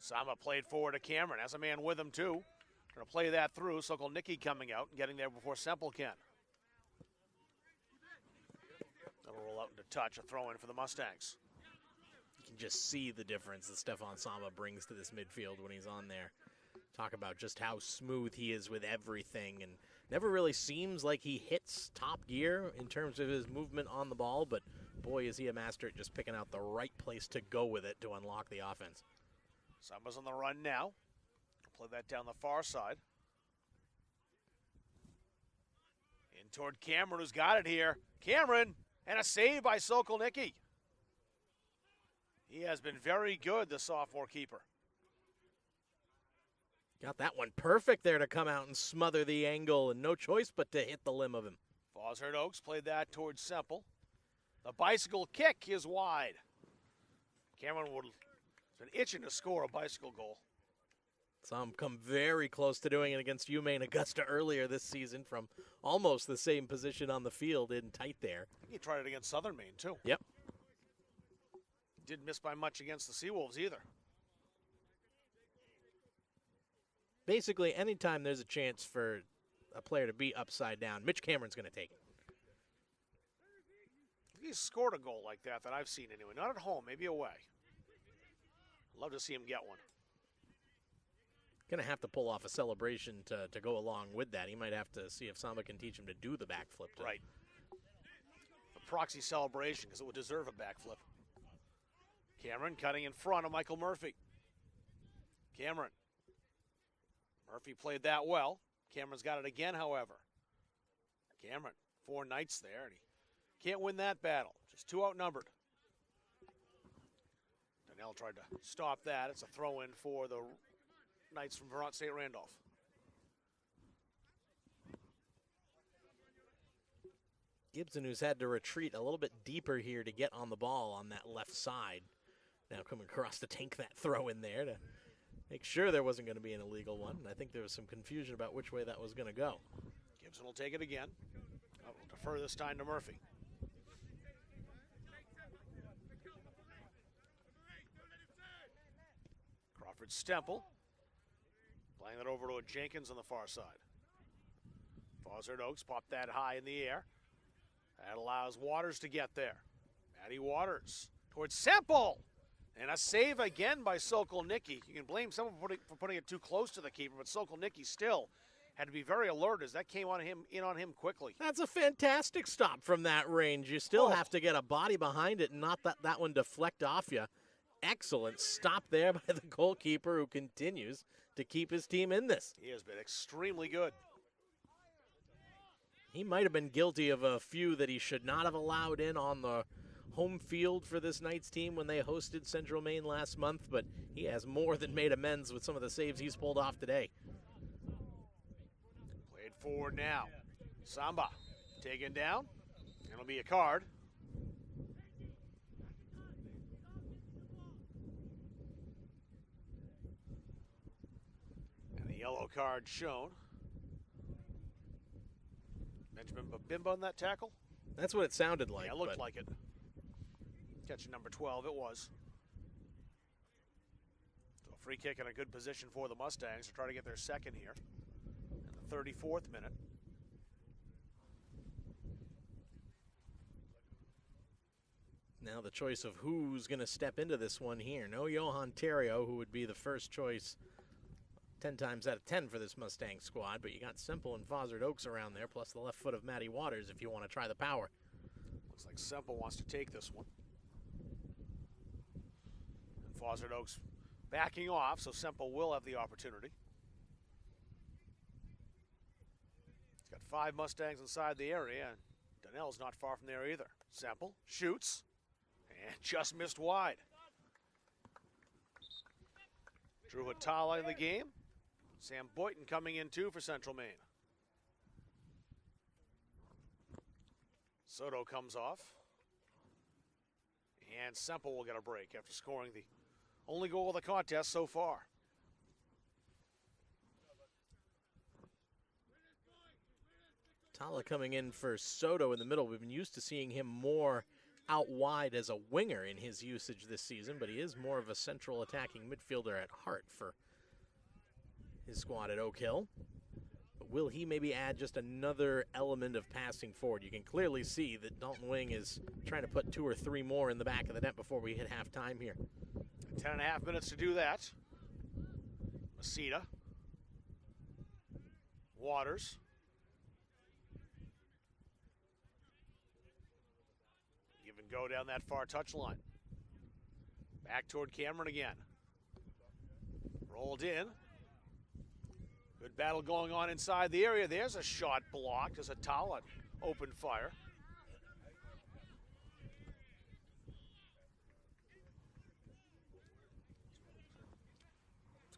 Samba played forward to Cameron. Has a man with him, too. Going to play that through. So-called Nicky coming out and getting there before Semple can. That'll roll out into touch. A throw-in for the Mustangs. You can just see the difference that Stefan Samba brings to this midfield when he's on there. Talk about just how smooth he is with everything, and never really seems like he hits top gear in terms of his movement on the ball, but boy, is he a master at just picking out the right place to go with it to unlock the offense. Samba's on the run now. Play that down the far side. In toward Cameron, who's got it here. Cameron, and a save by Sokolnicki. He has been very good, the sophomore keeper. Got that one perfect there to come out and smother the angle, and no choice but to hit the limb of him. Foshard Oaks played that towards Semple. The bicycle kick is wide. Cameron has been itching to score a bicycle goal. Saw him come very close to doing it against UMaine Augusta earlier this season from almost the same position on the field in tight there. I think he tried it against Southern Maine, too. Yep. Didn't miss by much against the Seawolves either. Basically, anytime there's a chance for a player to be upside down, Mitch Cameron's going to take it. He's scored a goal like that I've seen anyway. Not at home, maybe away. Love to see him get one. Going to have to pull off a celebration to go along with that. He might have to see if Samba can teach him to do the backflip. Right. A proxy celebration because it would deserve a backflip. Cameron cutting in front of Michael Murphy. Cameron. Murphy played that well. Cameron's got it again, however. Cameron, 4 Knights there, and he can't win that battle. Just 2 outnumbered. Donnell tried to stop that. It's a throw-in for the Knights from Vermont St. Randolph. Gibson, who's had to retreat a little bit deeper here to get on the ball on that left side. Now coming across to tank that throw in there to make sure there wasn't going to be an illegal one. And I think there was some confusion about which way that was going to go. Gibson will take it again. We'll defer this time to Murphy. Crawford Stemple. Playing that over to Jenkins on the far side. Foshard Oaks popped that high in the air. That allows Waters to get there. Matty Waters towards Semple. And a save again by Sokolnicki. You can blame someone for putting it too close to the keeper, but Sokolnicki still had to be very alert as that came on him quickly. That's a fantastic stop from that range. You still have to get a body behind it and not that one deflect off you. Excellent stop there by the goalkeeper who continues to keep his team in this. He has been extremely good. He might have been guilty of a few that he should not have allowed in on the home field for this Knights team when they hosted Central Maine last month, but he has more than made amends with some of the saves he's pulled off today. Played forward now. Samba taken down. It'll be a card. And the yellow card shown. Benjamin Babimba on that tackle? That's what it sounded like. Yeah, it looked like it. Catching number 12, it was. So a free kick in a good position for the Mustangs to try to get their second here in the 34th minute. Now the choice of who's going to step into this one here. No Johan Terrio, who would be the first choice 10 times out of 10 for this Mustang squad, but you got Semple and Foshard Oaks around there, plus the left foot of Matty Waters if you want to try the power. Looks like Semple wants to take this one. And Foshard Oaks backing off, so Semple will have the opportunity. He's got 5 Mustangs inside the area, and Donnell's not far from there either. Semple shoots, and just missed wide. Drew Hatala in the game. Sam Boynton coming in too for Central Maine. Soto comes off. And Semple will get a break after scoring the only goal of the contest so far. Tala coming in for Soto in the middle. We've been used to seeing him more out wide as a winger in his usage this season, but he is more of a central attacking midfielder at heart for his squad at Oak Hill. But will he maybe add just another element of passing forward? You can clearly see that Dalton Wing is trying to put 2 or 3 more in the back of the net before we hit halftime here. 10.5 minutes to do that. Masita. Waters. Give and go down that far touchline. Back toward Cameron again. Rolled in. Good battle going on inside the area. There's a shot blocked as Atala opened fire.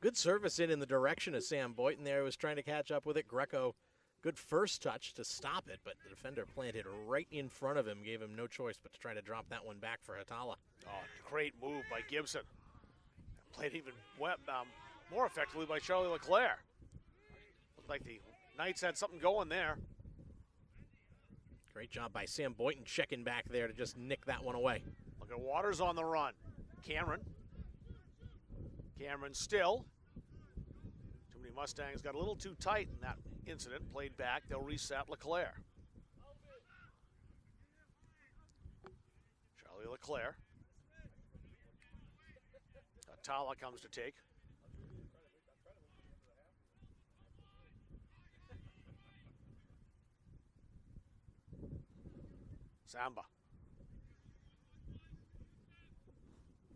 Good service in the direction of Sam Boynton there. Was trying to catch up with it. Greco, good first touch to stop it, but the defender planted right in front of him. Gave him no choice but to try to drop that one back for Atala. Oh, great move by Gibson. Played even more effectively by Charlie Leclerc. Looked like the Knights had something going there. Great job by Sam Boynton checking back there to just nick that one away. Look at Waters on the run. Cameron still. Too many Mustangs got a little too tight in that incident. Played back. They'll reset Leclerc. Charlie Leclerc. Atala comes to take. Samba.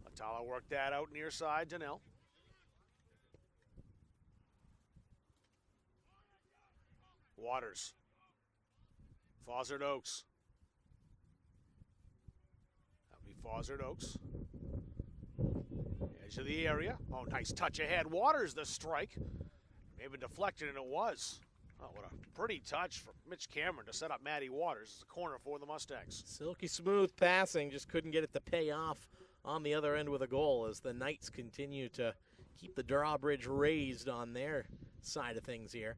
Atala worked that out near side. Donnell. Waters. Fozzard Oaks. That'll be Fozzard Oaks. Edge of the area. Oh, nice touch ahead. Waters the strike. Maybe deflected, and it was. Oh, what a pretty touch from Mitch Cameron to set up Matty Waters as a corner for the Mustangs. Silky smooth passing, just couldn't get it to pay off on the other end with a goal as the Knights continue to keep the drawbridge raised on their side of things here.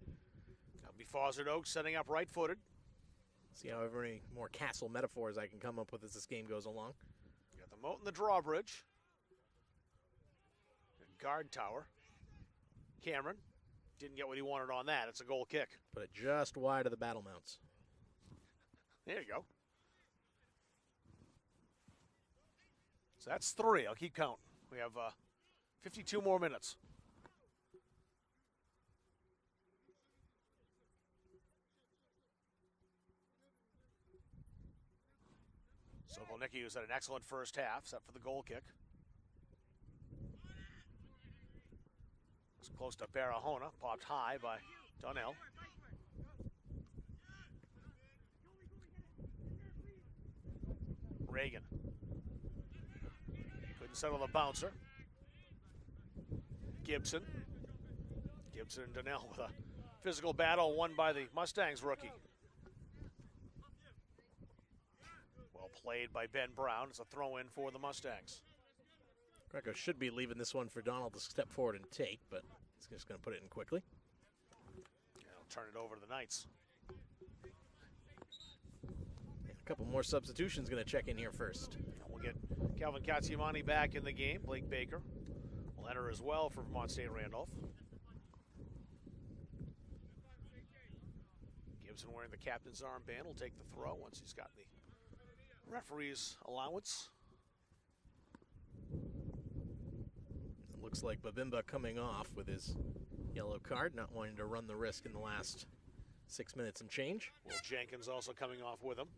That'll be Fozzard Oaks setting up right-footed. See however many more castle metaphors I can come up with as this game goes along. Got the moat and the drawbridge. Guard tower. Cameron didn't get what he wanted on that. It's a goal kick. Put it just wide of the battle mounts. There you go. So that's 3. I'll keep counting. We have 52 more minutes. Sokolnicki, who's had an excellent first half, set for the goal kick. Close to Barahona, popped high by Donnell. Reagan. Couldn't settle the bouncer. Gibson. Gibson and Donnell with a physical battle won by the Mustangs rookie. Well played by Ben Brown. It's a throw-in for the Mustangs. Greco should be leaving this one for Donald to step forward and take, but he's just going to put it in quickly. He'll turn it over to the Knights. And a couple more substitutions going to check in here first. And we'll get Calvin Katsiamani back in the game. Blake Baker will enter as well for Vermont State Randolph. Gibson wearing the captain's armband will take the throw once he's got the referee's allowance. Looks like Babimba coming off with his yellow card, not wanting to run the risk in the last 6 minutes and change. Will Jenkins also coming off with him.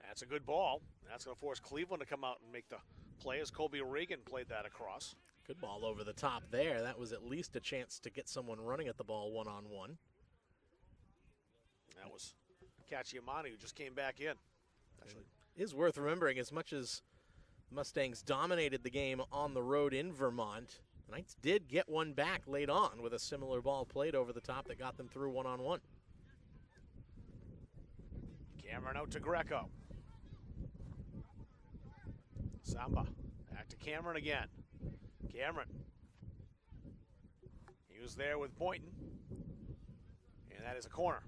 That's a good ball. That's going to force Cleveland to come out and make the play as Colby Reagan played that across. Good ball over the top there. That was at least a chance to get someone running at the ball one-on-one. That was Katsiamani, who just came back in. Actually, it is worth remembering, as much as Mustangs dominated the game on the road in Vermont, the Knights did get one back late on with a similar ball played over the top that got them through one-on-one. Cameron out to Greco. Samba back to Cameron again. Cameron. He was there with Boynton. And that is a corner.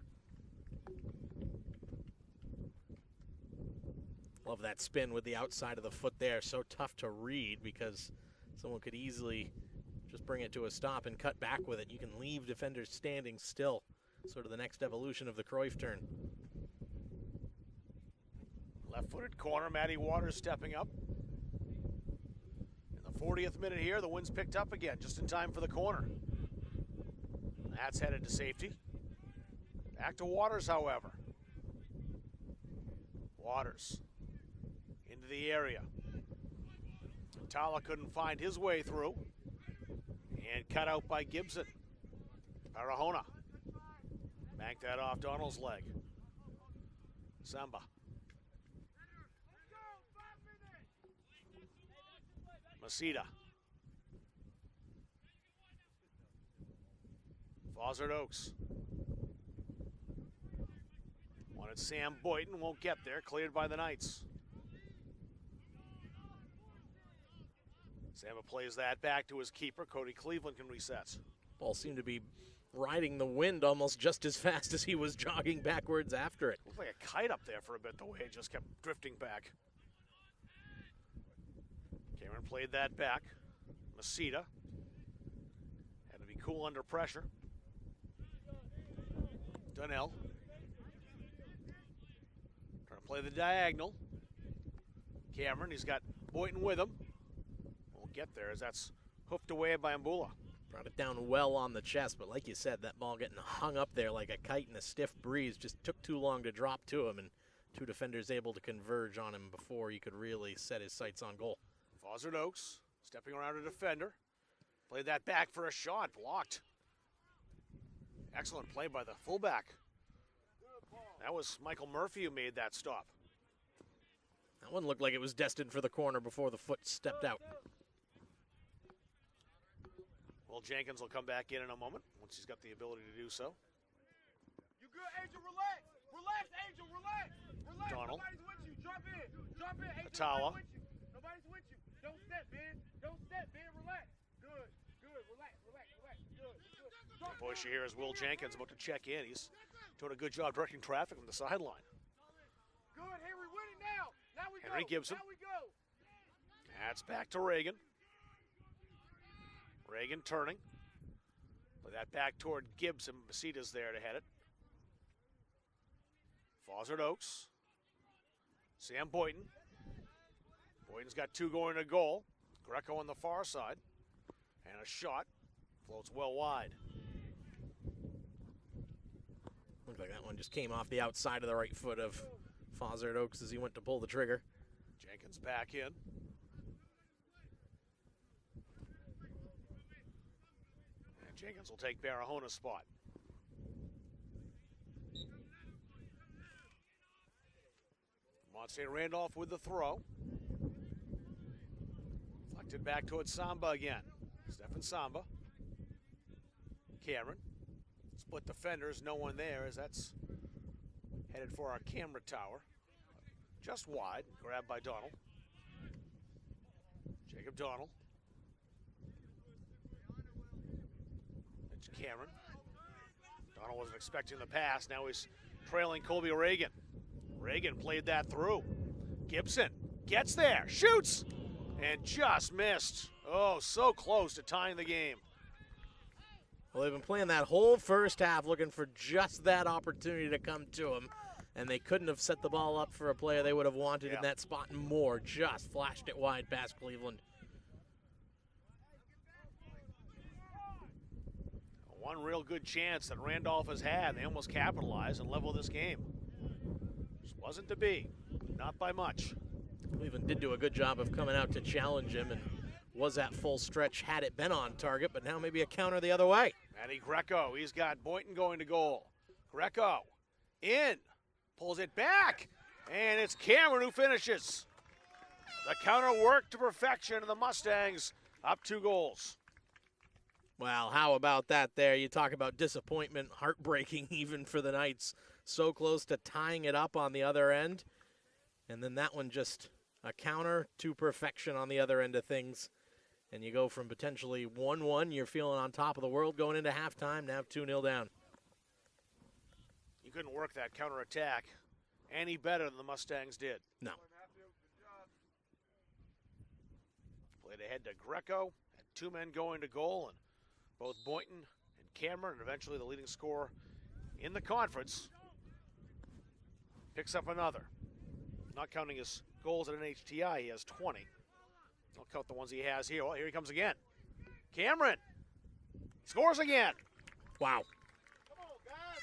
Love that spin with the outside of the foot there. So tough to read because someone could easily just bring it to a stop and cut back with it. You can leave defenders standing still. Sort of the next evolution of the Cruyff turn. Left-footed corner, Matty Waters stepping up. In the 40th minute here, the wind's picked up again, just in time for the corner. That's headed to safety. Back to Waters, however. Waters into the area. Atala couldn't find his way through. And cut out by Gibson. Barahona. Banked that off Donald's leg. Samba. Masita. Fozzard Oaks. Wanted Sam Boynton, won't get there. Cleared by the Knights. Samba plays that back to his keeper. Cody Cleveland can reset. Ball seemed to be riding the wind almost just as fast as he was jogging backwards after it. Looked like a kite up there for a bit, the way it just kept drifting back. Cameron played that back. Masita had to be cool under pressure. Donnell trying to play the diagonal. Cameron, he's got Boynton with him. Won't get there as that's hoofed away by Mbula. Brought it down well on the chest, but like you said, that ball getting hung up there like a kite in a stiff breeze just took too long to drop to him, and two defenders able to converge on him before he could really set his sights on goal. Fozzard Oaks stepping around a defender. Played that back for a shot, blocked. Excellent play by the fullback. That was Michael Murphy who made that stop. That one looked like it was destined for the corner before the foot stepped out. Well, Jenkins will come back in a moment once he's got the ability to do so. You good, Angel? Relax. Relax, Angel. Relax. Relax. Donald. Nobody's with you. Drop in. Drop in, Angel. Atala. Nobody's with you. Don't step, Ben. Don't step, Ben. Relax. Good. Good. Relax. Relax. Relax. Good. Good. The voice you hear is Will Jenkins about to check in. He's doing a good job directing traffic from the sideline. Good. Henry, winning now. Now we go. Henry Gibson. Now we go. That's back to Reagan. Reagan turning. Play that back toward Gibson. Masita's there to head it. Fozzard Oaks. Sam Boynton. Boynton's got two going to goal. Greco on the far side. And a shot. Floats well wide. Looked like that one just came off the outside of the right foot of Fozzard Oaks as he went to pull the trigger. Jenkins back in. Jenkins will take Barahona's spot. Vermont St. Randolph with the throw. Deflected back towards Samba again. Stefan Samba. Cameron. Split defenders, no one there as that's headed for our camera tower. Just wide, grabbed by Donald. Jacob Donald. Cameron. Donald wasn't expecting the pass. Now he's trailing Colby Reagan. Reagan played that through. Gibson gets there, shoots, and just missed. Oh, so close to tying the game. Well, they've been playing that whole first half looking for just that opportunity to come to them, and they couldn't have set the ball up for a player they would have wanted in that spot and more. Just flashed it wide past Cleveland. One real good chance that Randolph has had. They almost capitalized and leveled this game. Just wasn't to be, not by much. Cleveland did do a good job of coming out to challenge him and was at full stretch had it been on target, but now maybe a counter the other way. Matty Greco, he's got Boynton going to goal. Greco in, pulls it back, and it's Cameron who finishes. The counter worked to perfection, and the Mustangs up 2 goals. Well, how about that there? You talk about disappointment, heartbreaking even for the Knights. So close to tying it up on the other end. And then that one just a counter to perfection on the other end of things. And you go from potentially 1-1, you're feeling on top of the world going into halftime, now 2-0 down. You couldn't work that counterattack any better than the Mustangs did. No. Played ahead to Greco, had 2 men going to goal, and both Boynton and Cameron, and eventually the leading scorer in the conference, picks up another. Not counting his goals at an HTI, he has 20. I'll count the ones he has here. Well, here he comes again. Cameron scores again. Wow. Come on, guys.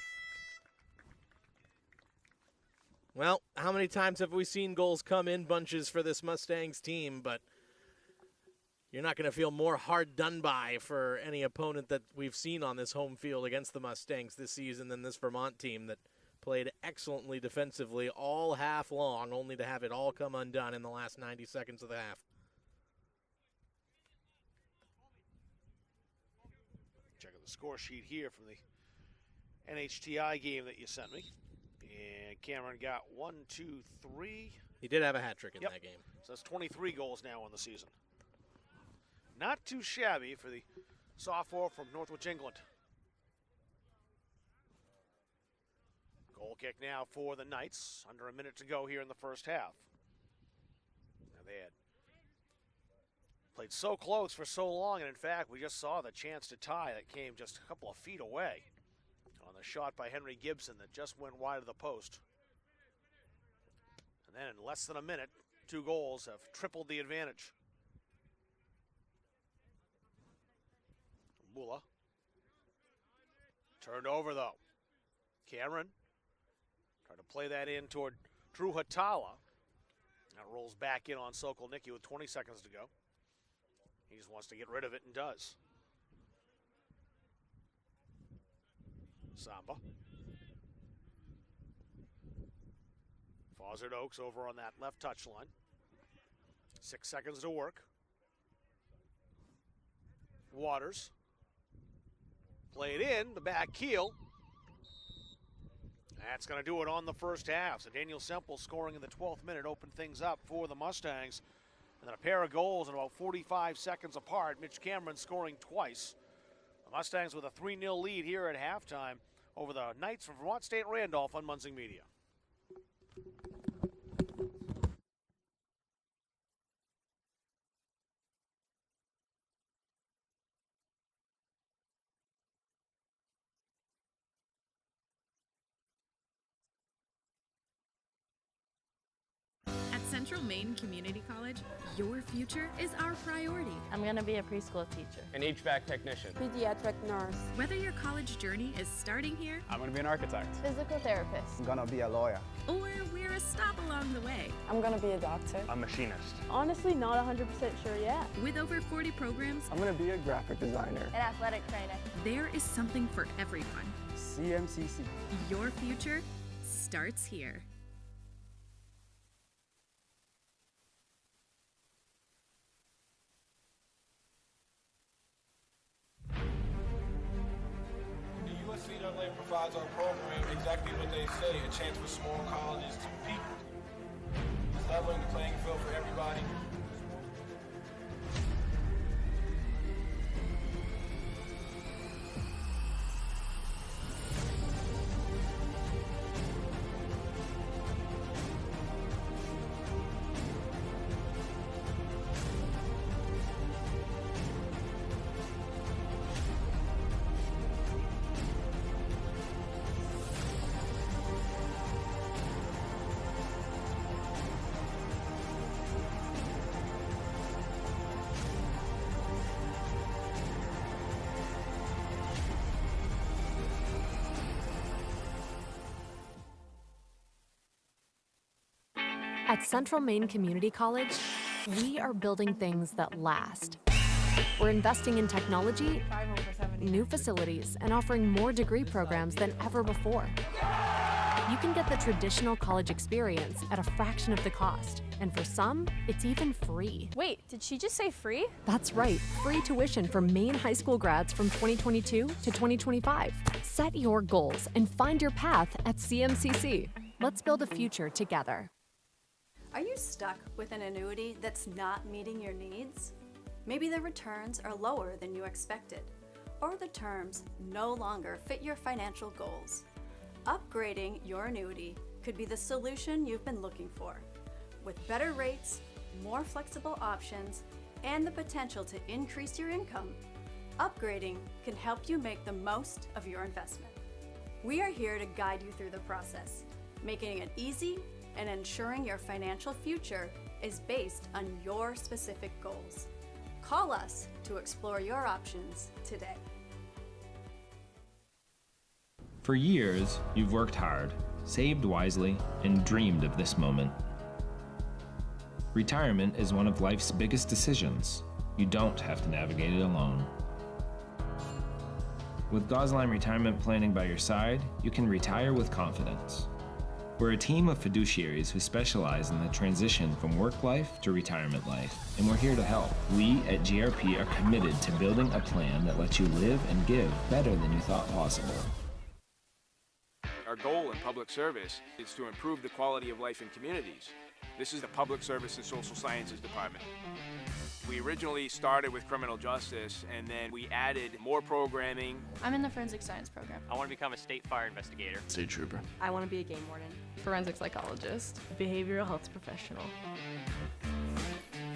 Well, how many times have we seen goals come in bunches for this Mustangs team? But You're not going to feel more hard done by for any opponent that we've seen on this home field against the Mustangs this season than this Vermont team that played excellently defensively all half long, only to have it all come undone in the last 90 seconds of the half. Checking the score sheet here from the NHTI game that you sent me. And Cameron got 1, 2, 3. He did have a hat trick in that game. So that's 23 goals now in the season. Not too shabby for the sophomore from Northwich, England. Goal kick now for the Knights. Under a minute to go here in the first half. Now they had played so close for so long, and in fact, we just saw the chance to tie that came just a couple of feet away on the shot by Henry Gibson that just went wide of the post. And then in less than a minute, 2 goals have tripled the advantage. Mula. Turned over, though. Cameron trying to play that in toward Drew Hatala. That rolls back in on Sokolnicki with 20 seconds to go. He just wants to get rid of it and does. Samba. Fawcett Oaks over on that left touchline. 6 seconds to work. Waters. Play it in, the back heel. That's going to do it on the first half. So Daniel Semple scoring in the 12th minute opened things up for the Mustangs. And then a pair of goals in about 45 seconds apart. Mitch Cameron scoring twice. The Mustangs with a 3-0 lead here at halftime over the Knights from Vermont State Randolph on Munzing Media. Central Maine Community College, your future is our priority. I'm going to be a preschool teacher. An HVAC technician. Pediatric nurse. Whether your college journey is starting here, I'm going to be an architect. Physical therapist. I'm going to be a lawyer. Or we're a stop along the way. I'm going to be a doctor. A machinist. Honestly, not 100% sure yet. With over 40 programs, I'm going to be a graphic designer. An athletic trainer. There is something for everyone. CMCC. Your future starts here. CWA provides our program exactly what they say, a chance for small colleges to compete. It's leveling the playing field for everybody. At Central Maine Community College, we are building things that last. We're investing in technology, new facilities, and offering more degree programs than ever before. You can get the traditional college experience at a fraction of the cost, and for some, it's even free. Wait, did she just say free? That's right, free tuition for Maine high school grads from 2022 to 2025. Set your goals and find your path at CMCC. Let's build a future together. Are you stuck with an annuity that's not meeting your needs? Maybe the returns are lower than you expected, or the terms no longer fit your financial goals. Upgrading your annuity could be the solution you've been looking for. With better rates, more flexible options, and the potential to increase your income, upgrading can help you make the most of your investment. We are here to guide you through the process, making it easy and ensuring your financial future is based on your specific goals. Call us to explore your options today. For years, you've worked hard, saved wisely, and dreamed of this moment. Retirement is one of life's biggest decisions. you don't have to navigate it alone. With Gosline Retirement Planning by your side, you can retire with confidence. We're a team of fiduciaries who specialize in the transition from work life to retirement life, and we're here to help. We at GRP are committed to building a plan that lets you live and give better than you thought possible. Our goal in public service is to improve the quality of life in communities. This is the Public Service and Social Sciences Department. We originally started with criminal justice, and then we added more programming. I'm in the forensic science program. I want to become a state fire investigator. State trooper. I want to be a game warden. Forensic psychologist. Behavioral health professional.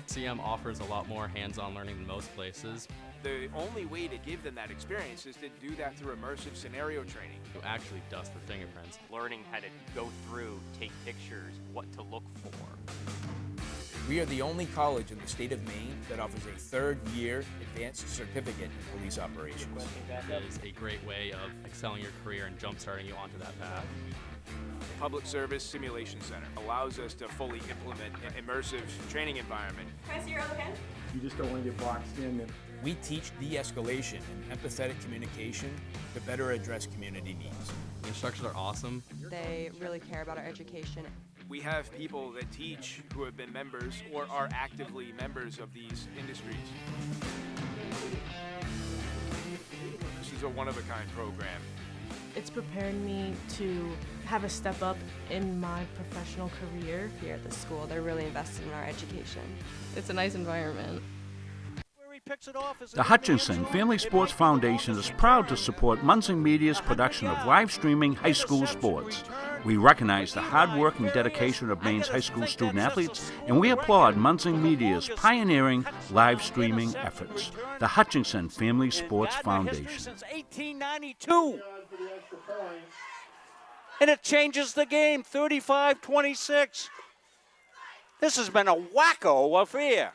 CM offers a lot more hands-on learning than most places. The only way to give them that experience is to do that through immersive scenario training. You actually dust the fingerprints. Learning how to go through, take pictures, what to look for. We are the only college in the state of Maine that offers a third-year advanced certificate in police operations. It is a great way of excelling your career and jump-starting you onto that path. The Public Service Simulation Center allows us to fully implement an immersive training environment. Can I see your other pen? You just don't want to get boxed in. We teach de-escalation and empathetic communication to better address community needs. The instructors are awesome. They really care about our education. We have people that teach who have been members or are actively members of these industries. This is a one-of-a-kind program. It's preparing me to have a step up in my professional career. Here at the school, they're really invested in our education. It's a nice environment. The Hutchinson Family Sports Foundation is proud to support Munson Media's production of live streaming high school sports. We recognize the hard work and dedication of Maine's high school student athletes, and we applaud Munson Media's pioneering live streaming efforts. The Hutchinson Family Sports Foundation. Since 1892. And it changes the game, 35-26. This has been a wacko affair.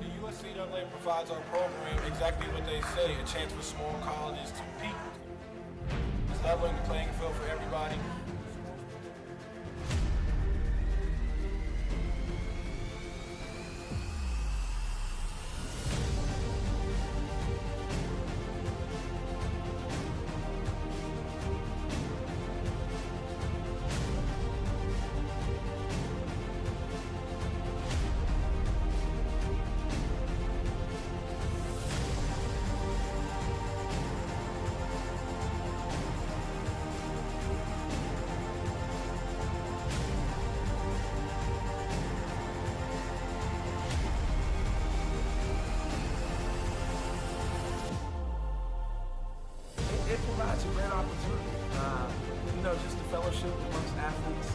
The USCAA provides our program exactly what they say, a chance for small colleges to compete. It's leveling the playing field for everybody. It provides a great opportunity. Just the fellowship amongst athletes,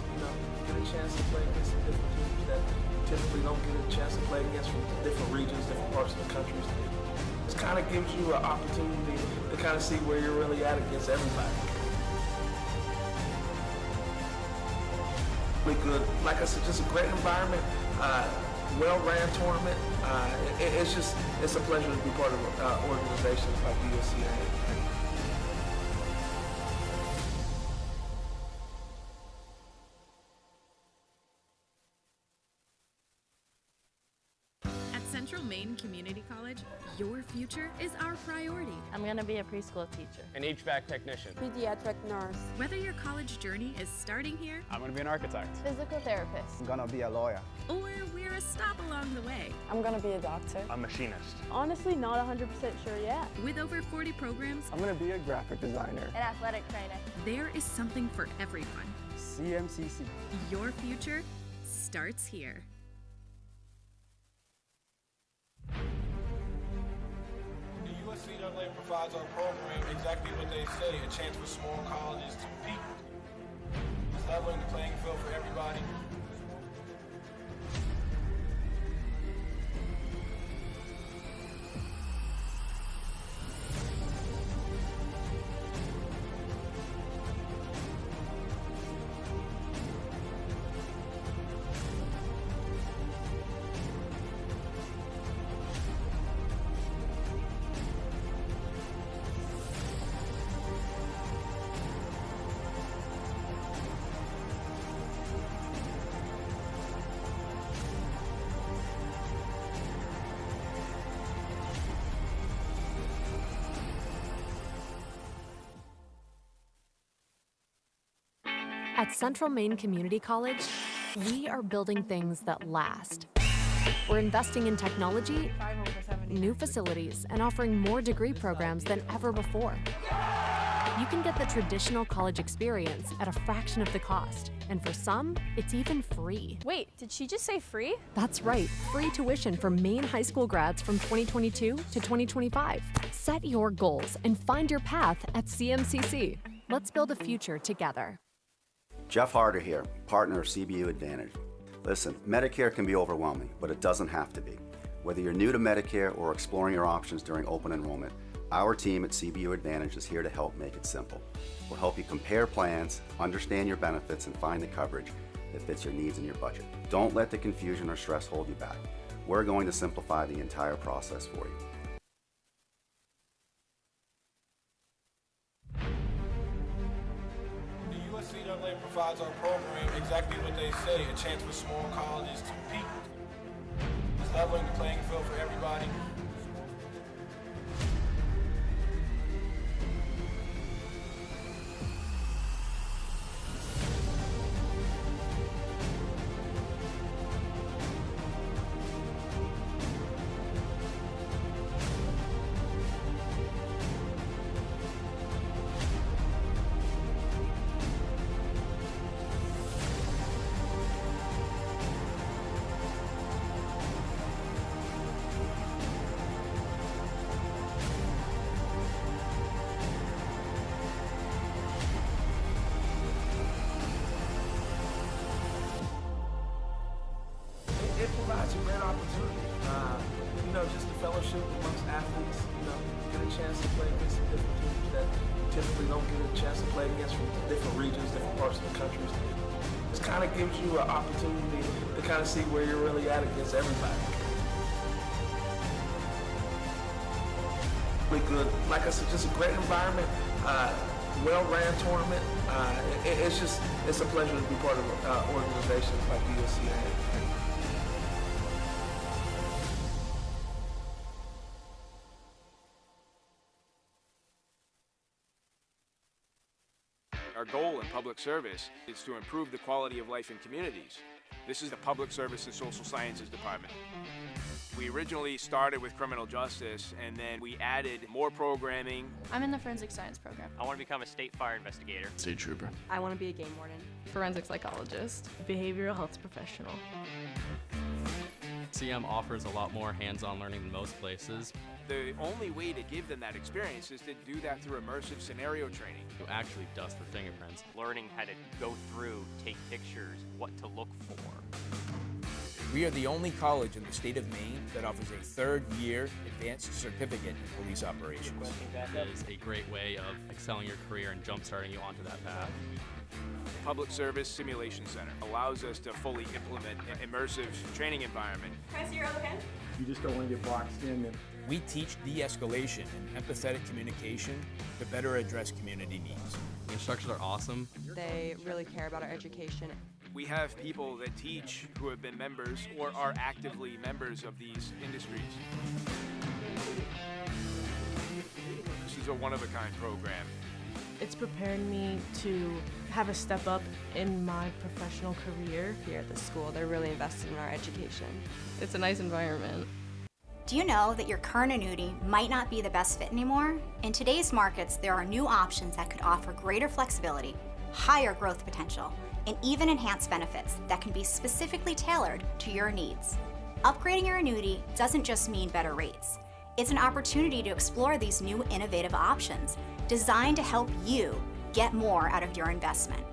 get a chance to play against some different teams that typically don't get a chance to play against from different regions, different parts of the country. It kind of gives you an opportunity to kind of see where you're really at against everybody. Really good. Like I said, just a great environment, well-ran tournament. It's a pleasure to be part of organizations like USCA. Central Maine Community College, your future is our priority. I'm going to be a preschool teacher. An HVAC technician. Pediatric nurse. Whether your college journey is starting here, I'm going to be an architect. Physical therapist. I'm gonna be a lawyer. or we're a stop along the way. I'm gonna be a doctor. A machinist. Honestly, not 100% sure yet. With over 40 programs, I'm gonna be a graphic designer. An athletic trainer. there is something for everyone. CMCC. Your future starts here. The USCAA provides our program exactly what they say, a chance for small colleges to compete. It's leveling the playing field for everybody. At Central Maine Community College, we are building things that last. We're investing in technology, new facilities, and offering more degree programs than ever before. You can get the traditional college experience at a fraction of the cost, and for some, it's even free. Wait, did she just say free? That's right, free tuition for Maine high school grads from 2022 to 2025. Set your goals and find your path at CMCC. Let's build a future together. Jeff Harder here, partner of CBU Advantage. Listen, Medicare can be overwhelming, but it doesn't have to be. Whether you're new to Medicare or exploring your options during open enrollment, our team at CBU Advantage is here to help make it simple. We'll help you compare plans, understand your benefits, and find the coverage that fits your needs and your budget. Don't let the confusion or stress hold you back. We're going to simplify the entire process for you. The USCAA provides our program exactly what they say, a chance for small colleges to compete. It's leveling the playing field for everybody. It provides a great opportunity, just the fellowship amongst athletes, get a chance to play against some different teams that typically don't get a chance to play against from different regions, different parts of the country. This kind of gives you an opportunity to kind of see where you're really at against everybody. Really good, like I said, just a great environment, well-ran tournament. It's a pleasure to be part of organizations like the USCAA. Our goal in public service is to improve the quality of life in communities. This is the Public Service and Social Sciences Department. We originally started with criminal justice, and then we added more programming. I'm in the forensic science program. I want to become a state fire investigator. State trooper. I want to be a game warden. Forensic psychologist. Behavioral health professional. CM offers a lot more hands-on learning than most places. The only way to give them that experience is to do that through immersive scenario training. You actually dust for fingerprints. Learning how to go through, take pictures, what to look for. We are the only college in the state of Maine that offers a third-year advanced certificate in police operations. It is a great way of excelling your career and jump-starting you onto that path. Public Service Simulation Center allows us to fully implement an immersive training environment. Can I see your other pen? You just don't want to get boxed in. We teach de-escalation and empathetic communication to better address community needs. The instructors are awesome. They really care about our education. We have people that teach who have been members or are actively members of these industries. This is a one-of-a-kind program. It's preparing me to have a step up in my professional career here at the school. They're really invested in our education. It's a nice environment. Do you know that your current annuity might not be the best fit anymore? In today's markets, there are new options that could offer greater flexibility, higher growth potential, and even enhanced benefits that can be specifically tailored to your needs. Upgrading your annuity doesn't just mean better rates. It's an opportunity to explore these new innovative options designed to help you get more out of your investment.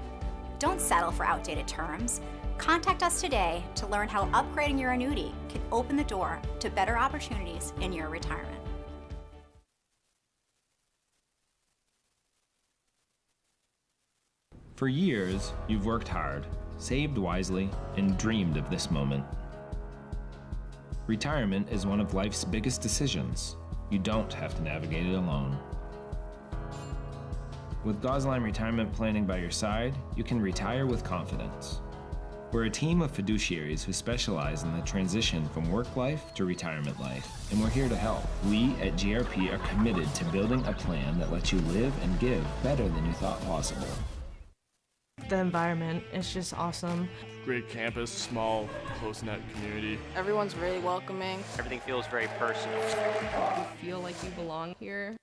Don't settle for outdated terms. Contact us today to learn how upgrading your annuity can open the door to better opportunities in your retirement. For years, you've worked hard, saved wisely, and dreamed of this moment. Retirement is one of life's biggest decisions. You don't have to navigate it alone. With Gosline Retirement Planning by your side, you can retire with confidence. We're a team of fiduciaries who specialize in the transition from work life to retirement life, and we're here to help. We at GRP are committed to building a plan that lets you live and give better than you thought possible. The environment is just awesome. Great campus, small, close-knit community. Everyone's really welcoming. Everything feels very personal. You feel like you belong here.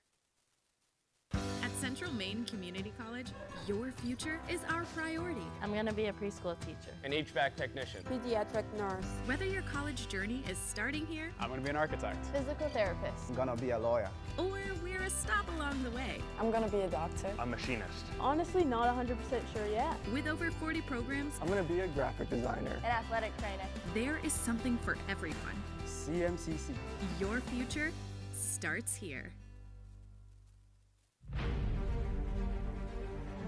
At Central Maine Community College, your future is our priority. I'm going to be a preschool teacher. An HVAC technician. Pediatric nurse. Whether your college journey is starting here, I'm going to be an architect. Physical therapist. I'm gonna be a lawyer. or we're a stop along the way. I'm gonna be a doctor. A machinist. Honestly, not 100% sure yet. With over 40 programs, I'm gonna be a graphic designer. An athletic trainer. there is something for everyone. CMCC. Your future starts here.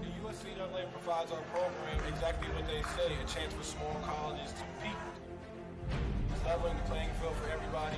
The USCAA provides our program exactly what they say, a chance for small colleges to compete. It's leveling the playing field for everybody.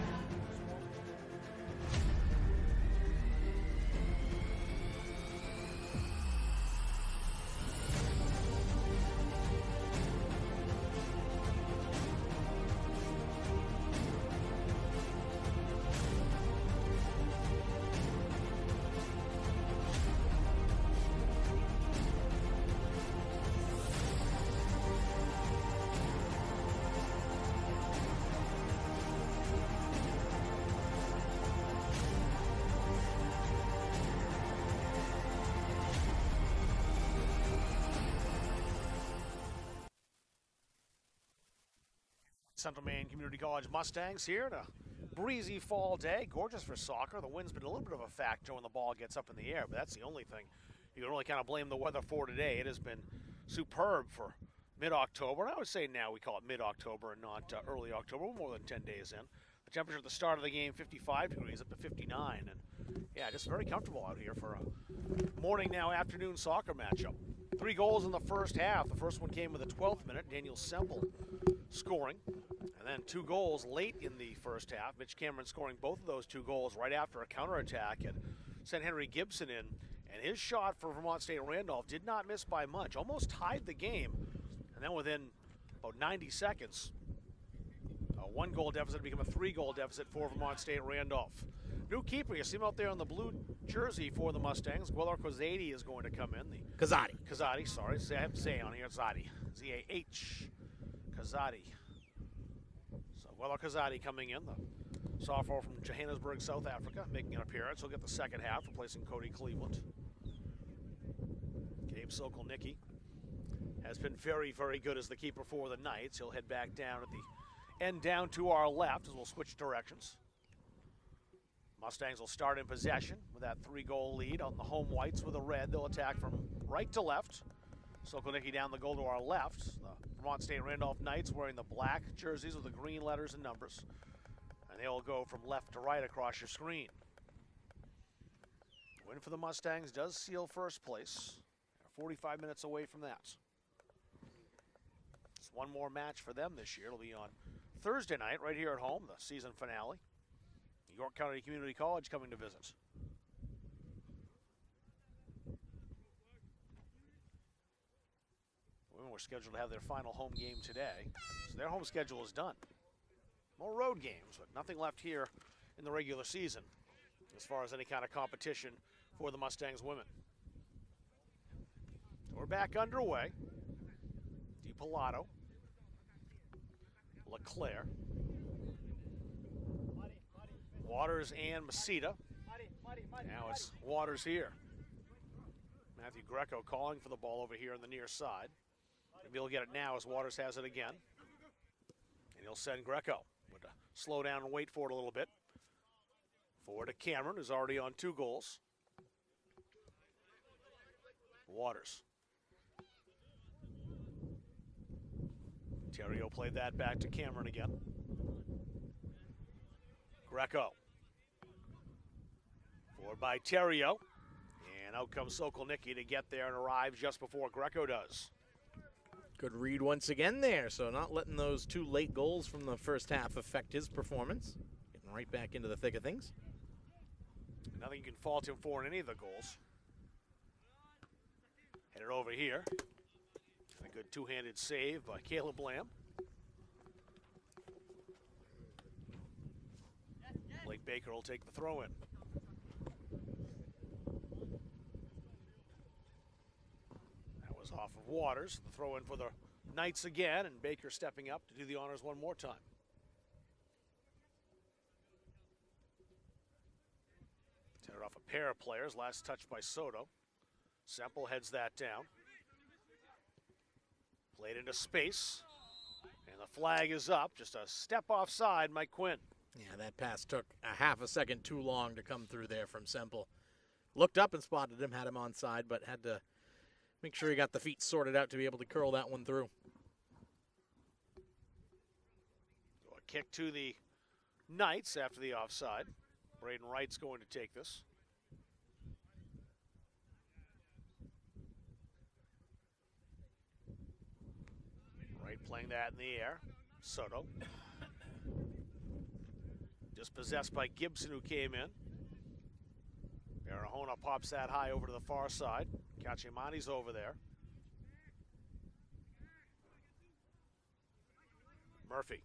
Central Maine Community College Mustangs here on a breezy fall day. Gorgeous for soccer. The wind's been a little bit of a factor when the ball gets up in the air, but that's the only thing you can really kind of blame the weather for today. It has been superb for mid-October, and I would say now we call it mid-October and not early October. We're more than 10 days in. The temperature at the start of the game, 55 degrees up to 59, and yeah, just very comfortable out here for a morning now afternoon soccer matchup. 3 goals in the first half. The first one came with the 12th minute, Daniel Semple scoring. And then 2 goals late in the first half. Mitch Cameron scoring both of those 2 goals right after a counterattack and sent Henry Gibson in. And his shot for Vermont State Randolph did not miss by much. Almost tied the game. And then within about 90 seconds, a 1-goal deficit became a 3-goal deficit for Vermont State Randolph. New keeper, you see him out there in the blue jersey for the Mustangs. Guelor Kozadi is going to come in. Kozadi, sorry. I have to say it on here. Zadi. Z-A-H. Kozadi. So Guelor Kozadi coming in, the sophomore from Johannesburg, South Africa, making an appearance. He'll get the second half, replacing Cody Cleveland. Gabe Sokolnicki has been very, very good as the keeper for the Knights. He'll head back down at the end down to our left as we'll switch directions. Mustangs will start in possession with that 3-goal lead on the home whites with a red. They'll attack from right to left. Sokolnicki down the goal to our left. The Vermont State Randolph Knights wearing the black jerseys with the green letters and numbers. And they'll go from left to right across your screen. Win for the Mustangs does seal first place. They're 45 minutes away from that. It's one more match for them this year. It'll be on Thursday night right here at home, the season finale. York County Community College coming to visit. Women were scheduled to have their final home game today, so their home schedule is done. More road games, but nothing left here in the regular season as far as any kind of competition for the Mustangs women. So we're back underway. DiPilato, LeClaire, Waters and Masita. Now it's Waters here. Matthew Greco calling for the ball over here on the near side. Maybe he'll get it now as Waters has it again. And he'll send Greco. But slow down and wait for it a little bit. Forward to Cameron, who's already on 2 goals. Waters. Terrio played that back to Cameron again. Greco. Forward by Terrio. And out comes Sokolnicki to get there and arrive just before Greco does. Good read once again there, so not letting those 2 late goals from the first half affect his performance. Getting right back into the thick of things. Nothing you can fault him for in any of the goals. Headed over here. A good 2-handed save by Caleb Lamb. Blake Baker will take the throw in. That was Goes off of Waters. The throw in for the Knights again, and Baker stepping up to do the honors one more time. Teared off a pair of players. Last touch by Soto. Semple heads that down. Played into space. And the flag is up. Just a step offside, Mike Quinn. Yeah, that pass took a half a second too long to come through there from Semple. Looked up and spotted him, had him onside, but had to make sure he got the feet sorted out to be able to curl that one through. So a kick to the Knights after the offside. Braden Wright's going to take this. Wright playing that in the air. Soto. Dispossessed by Gibson, who came in. Barahona pops that high over to the far side. Cacciamani's over there. Murphy.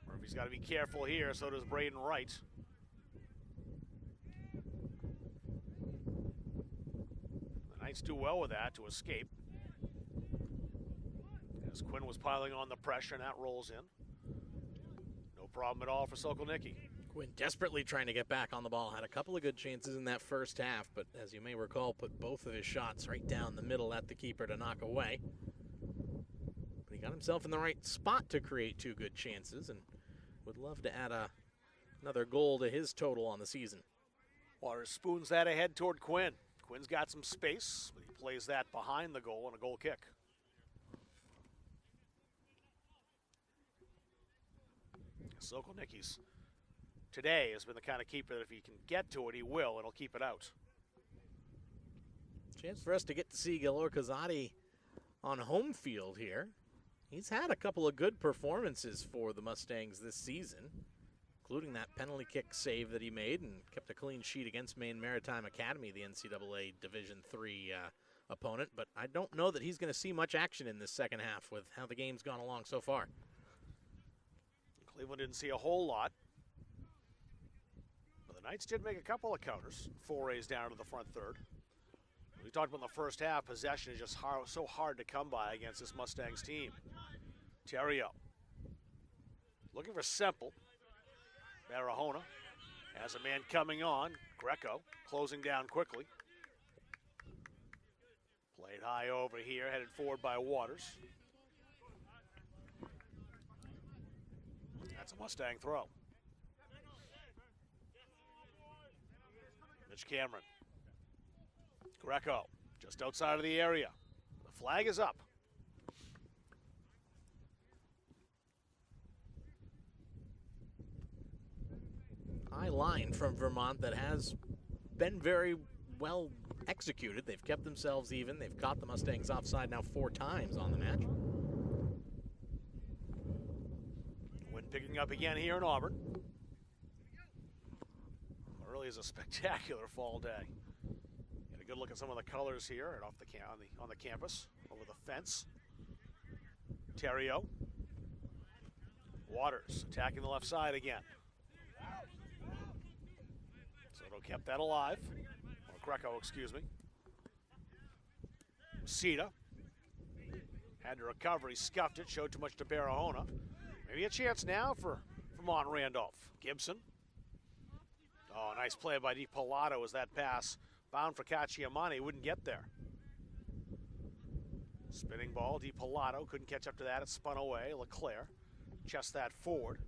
Murphy's got to be careful here, so does Braden Wright. The Knights do well with that to escape. As Quinn was piling on the pressure, and that rolls in. No problem at all for Sokolnicki. Quinn desperately trying to get back on the ball. Had a couple of good chances in that first half, but as you may recall, put both of his shots right down the middle at the keeper to knock away. But he got himself in the right spot to create two good chances, and would love to add another goal to his total on the season. Waters spoons that ahead toward Quinn. Quinn's got some space, but he plays that behind the goal on a goal kick. Sokolnicki's today has been the kind of keeper that if he can get to it, he will, and he'll keep it out. Chance for us to get to see Galor Kazadi on home field here. He's had a couple of good performances for the Mustangs this season, including that penalty kick save that he made and kept a clean sheet against Maine Maritime Academy, the NCAA Division III opponent. But I don't know that he's going to see much action in this second half with how the game's gone along so far. Cleveland didn't see a whole lot. But the Knights did make a couple of counters, forays down to the front third. We talked about in the first half, possession is just so hard to come by against this Mustangs team. Terrio looking for Semple. Barahona has a man coming on. Greco closing down quickly. Played high over here, headed forward by Waters. That's a Mustang throw. Mitch Cameron. Greco just outside of the area. The flag is up. High line from Vermont that has been very well executed. They've kept themselves even. They've caught the Mustangs offside now 4 times on the match. Wind picking up again here in Auburn. It really is a spectacular fall day. Get a good look at some of the colors here and off the on the campus over the fence. Terrio. Waters attacking the left side again. Soto kept that alive. Or Greco, excuse me. Sita had to recover. He scuffed it, showed too much to Barahona. Maybe a chance now for Vermont Randolph. Gibson. Oh, nice play by DiPilato as that pass bound for Cacciamani. Wouldn't get there. Spinning ball. DiPilato couldn't catch up to that. It spun away. Leclerc chests that forward.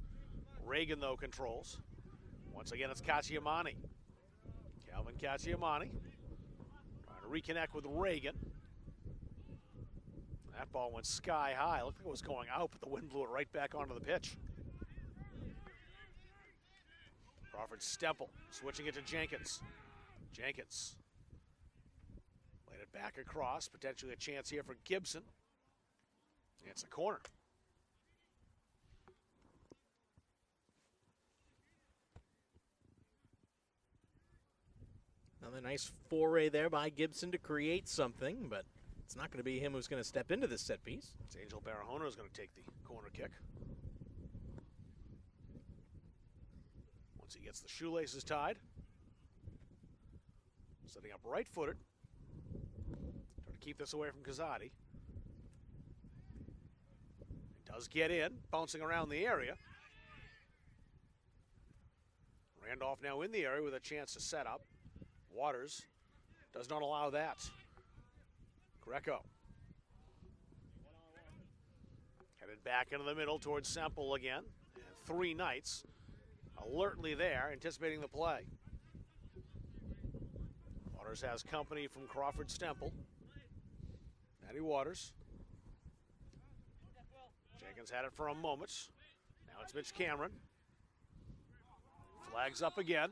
Reagan, though, controls. Once again, it's Cacciamani. Calvin Cacciamani trying to reconnect with Reagan. That ball went sky high. Looked like it was going out, but the wind blew it right back onto the pitch. Crawford Stemple switching it to Jenkins. Jenkins played it back across. Potentially a chance here for Gibson. It's a corner. Another nice foray there by Gibson to create something, but it's not going to be him who's going to step into this set piece. It's Angel Barahona who's going to take the corner kick. Once he gets the shoelaces tied. Setting up right-footed. keep this away from Kazadi. He does get in, bouncing around the area. Randolph now in the area with a chance to set up. Waters does not allow that. Greco. Headed back into the middle towards Semple again. And 3 Knights alertly there, anticipating the play. Waters has company from Crawford Stemple. Matty Waters. Jenkins had it for a moment. Now it's Mitch Cameron. Flags up again.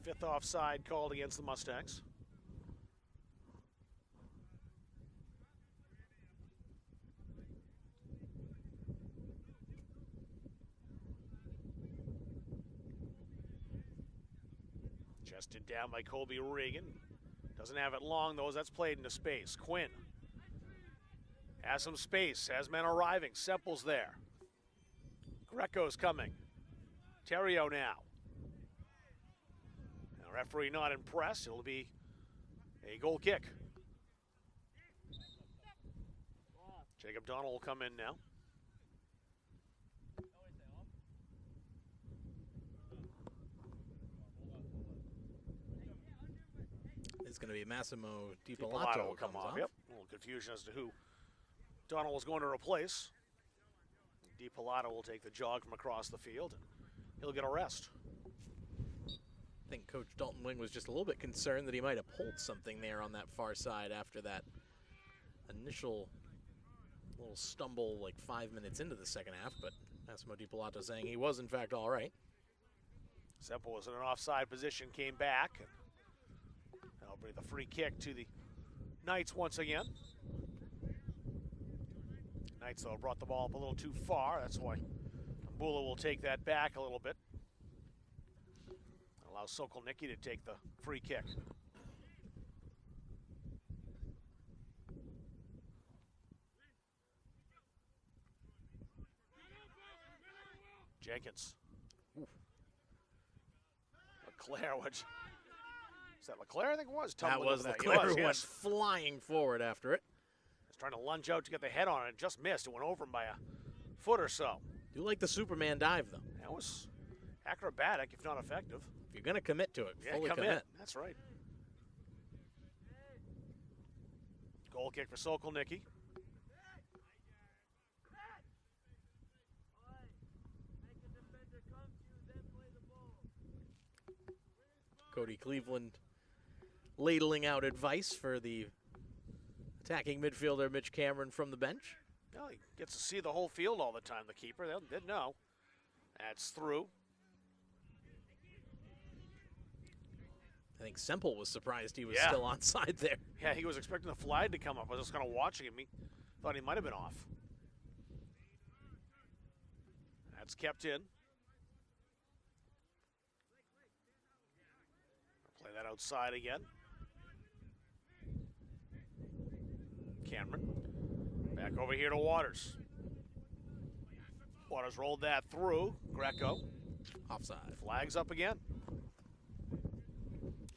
The 5th offside called against the Mustangs. Chested down by Colby Reagan. Doesn't have it long, though, as that's played into space. Quinn has some space, has men arriving. Semple's there. Greco's coming. Terrio now. The referee not impressed. It'll be a goal kick. Jacob Donald will come in now. It's going to be Massimo Di Pilato Pilato will come comes off. off. Yep. A little confusion as to who Donald was going to replace. Di Pilato will take the jog from across the field, and he'll get a rest. I think Coach Dalton Wing was just a little bit concerned that he might have pulled something there on that far side after that initial little stumble like 5 minutes into the second half, but Massimo Di Pilato saying he was in fact all right. Semple was in an offside position, came back, and that'll bring the free kick to the Knights once again. Knights, though, brought the ball up a little too far. That's why Mbula will take that back a little bit. Allow Sokolnicki to take the free kick. Jenkins. Oof. Leclerc, which is that Leclerc? I think it was. That was that. Leclerc who Yes. went flying forward after it. He's trying to lunge out to get the head on it. It just missed. It went over him by a foot or so. Do like the Superman dive, though. That was acrobatic, if not effective. If you're going to commit to it, fully commit. commit. That's right. Goal kick for Sokolnicki. Cody Cleveland ladling out advice for the attacking midfielder Mitch Cameron from the bench. Well, he gets to see the whole field all the time, the keeper. They didn't know. That's through. I think Semple was surprised he was still onside there. Yeah, he was expecting the flag to come up. I was just kind of watching him. He thought he might have been off. That's kept in. Play that outside again. Cameron. Back over here to Waters. Waters rolled that through. Greco. Offside. Flags up again.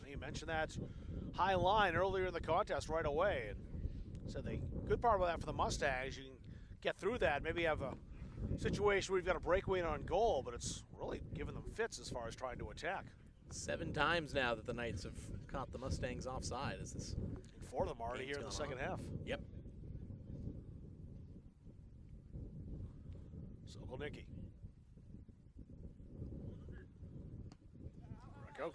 You mentioned that high line earlier in the contest right away. And said the good part about that for the Mustangs, you can get through that, maybe have a situation where you've got a breakaway on goal, but it's really giving them fits as far as trying to attack. 7 times now that the Knights have caught the Mustangs offside. Is this? And 4 of them already here in the second half. Yep. Sokolnicki. Greco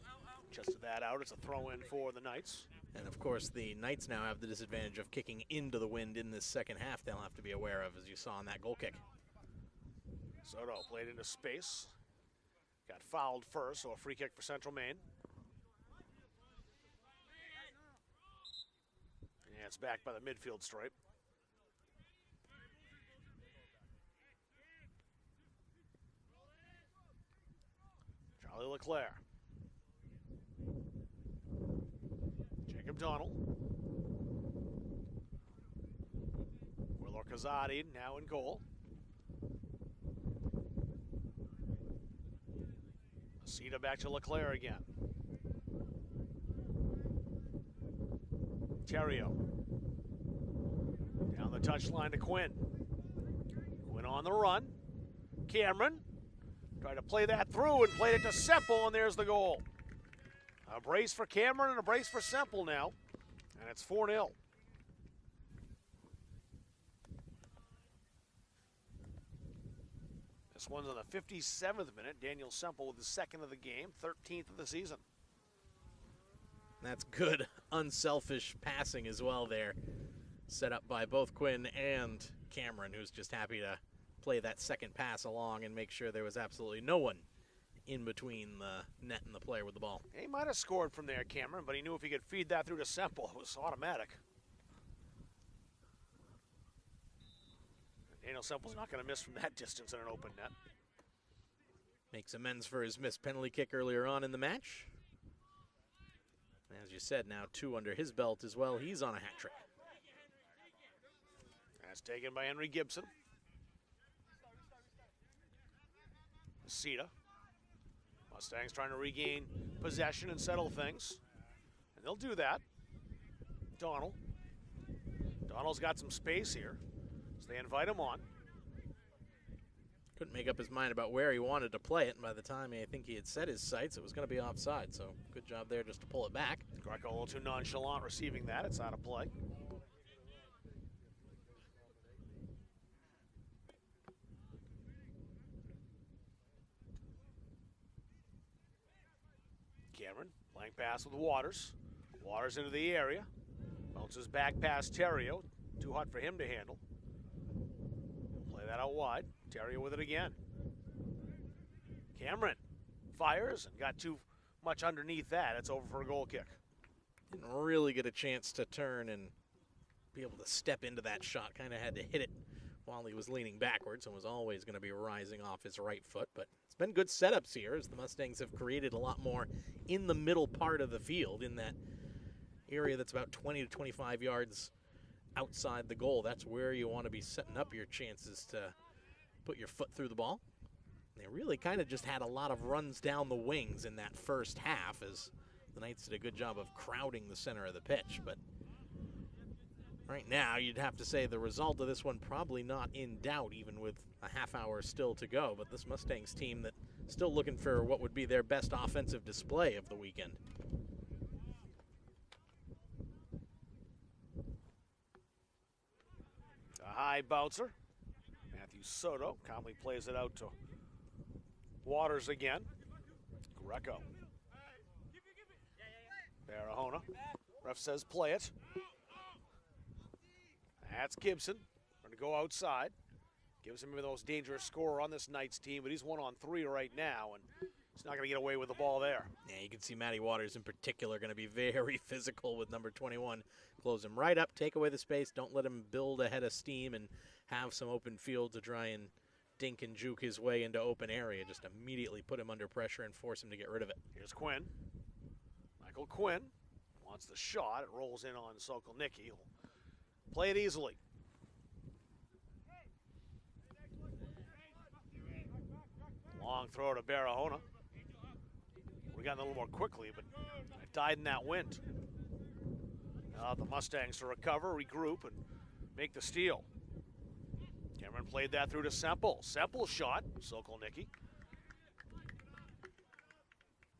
chested that out. It's a throw-in for the Knights. And, of course, the Knights now have the disadvantage of kicking into the wind in this second half they'll have to be aware of, as you saw in that goal kick. Soto played into space. Got fouled first, so a free kick for Central Maine. And it's back by the midfield stripe. Charlie Leclerc. Jacob Donald. Willow Kazadi now in goal. Cedar back to LeClaire again. Terrio. Down the touchline to Quinn. Quinn on the run. Cameron tried to play that through and played it to Semple, and there's the goal. A brace for Cameron and a brace for Semple now, and it's 4-0. This one's on the 57th minute. Daniel Semple with the second of the game, 13th of the season. That's good, unselfish passing as well there. Set up by both Quinn and Cameron, who's just happy to play that second pass along and make sure there was absolutely no one in between the net and the player with the ball. He might have scored from there, Cameron, but he knew if he could feed that through to Semple, it was automatic. Daniel Semple's not going to miss from that distance in an open net. Makes amends for his missed penalty kick earlier on in the match. As you said, now 2 under his belt as well. He's on a hat trick. That's taken by Henry Gibson. Sita. Mustangs trying to regain possession and settle things. And they'll do that. Donald. Donald's got some space here, so they invite him on. Couldn't make up his mind about where he wanted to play it, and by the time I think he had set his sights, it was going to be offside, so good job there just to pull it back. Greco a little too nonchalant receiving that. It's out of play. Cameron, blank pass with Waters. Waters into the area. Bounces back past Terrio. Too hot for him to handle. Play that out wide. Terrio with it again. Cameron fires and got too much underneath that. It's over for a goal kick. Didn't really get a chance to turn and be able to step into that shot. Kind of had to hit it while he was leaning backwards and was always going to be rising off his right foot. But it's been good setups here as the Mustangs have created a lot more in the middle part of the field, in that area that's about 20 to 25 yards outside the goal. That's where you want to be setting up your chances to put your foot through the ball. They really kind of just had a lot of runs down the wings in that first half as the Knights did a good job of crowding the center of the pitch. But right now, you'd have to say the result of this one probably not in doubt, even with a half hour still to go. But this Mustangs team that still looking for what would be their best offensive display of the weekend. A high bouncer. Matthew Soto calmly plays it out to Waters again. Greco. Barahona. Ref says play it. That's Gibson. Going to go outside. Gibson maybe the most dangerous scorer on this Knights team, but he's 1-on-3 right now, and he's not going to get away with the ball there. Yeah, you can see Matty Waters in particular going to be very physical with number 21. Close him right up, take away the space, don't let him build a head of steam and have some open field to try and dink and juke his way into open area. Just immediately put him under pressure and force him to get rid of it. Here's Quinn. Michael Quinn wants the shot. It rolls in on Sokolnicki. He'll play it easily. Long throw to Barahona. We got a little more quickly, but it died in that wind. Now the Mustangs to recover, regroup, and make the steal. Cameron played that through to Semple. Semple shot, Sokolnicki.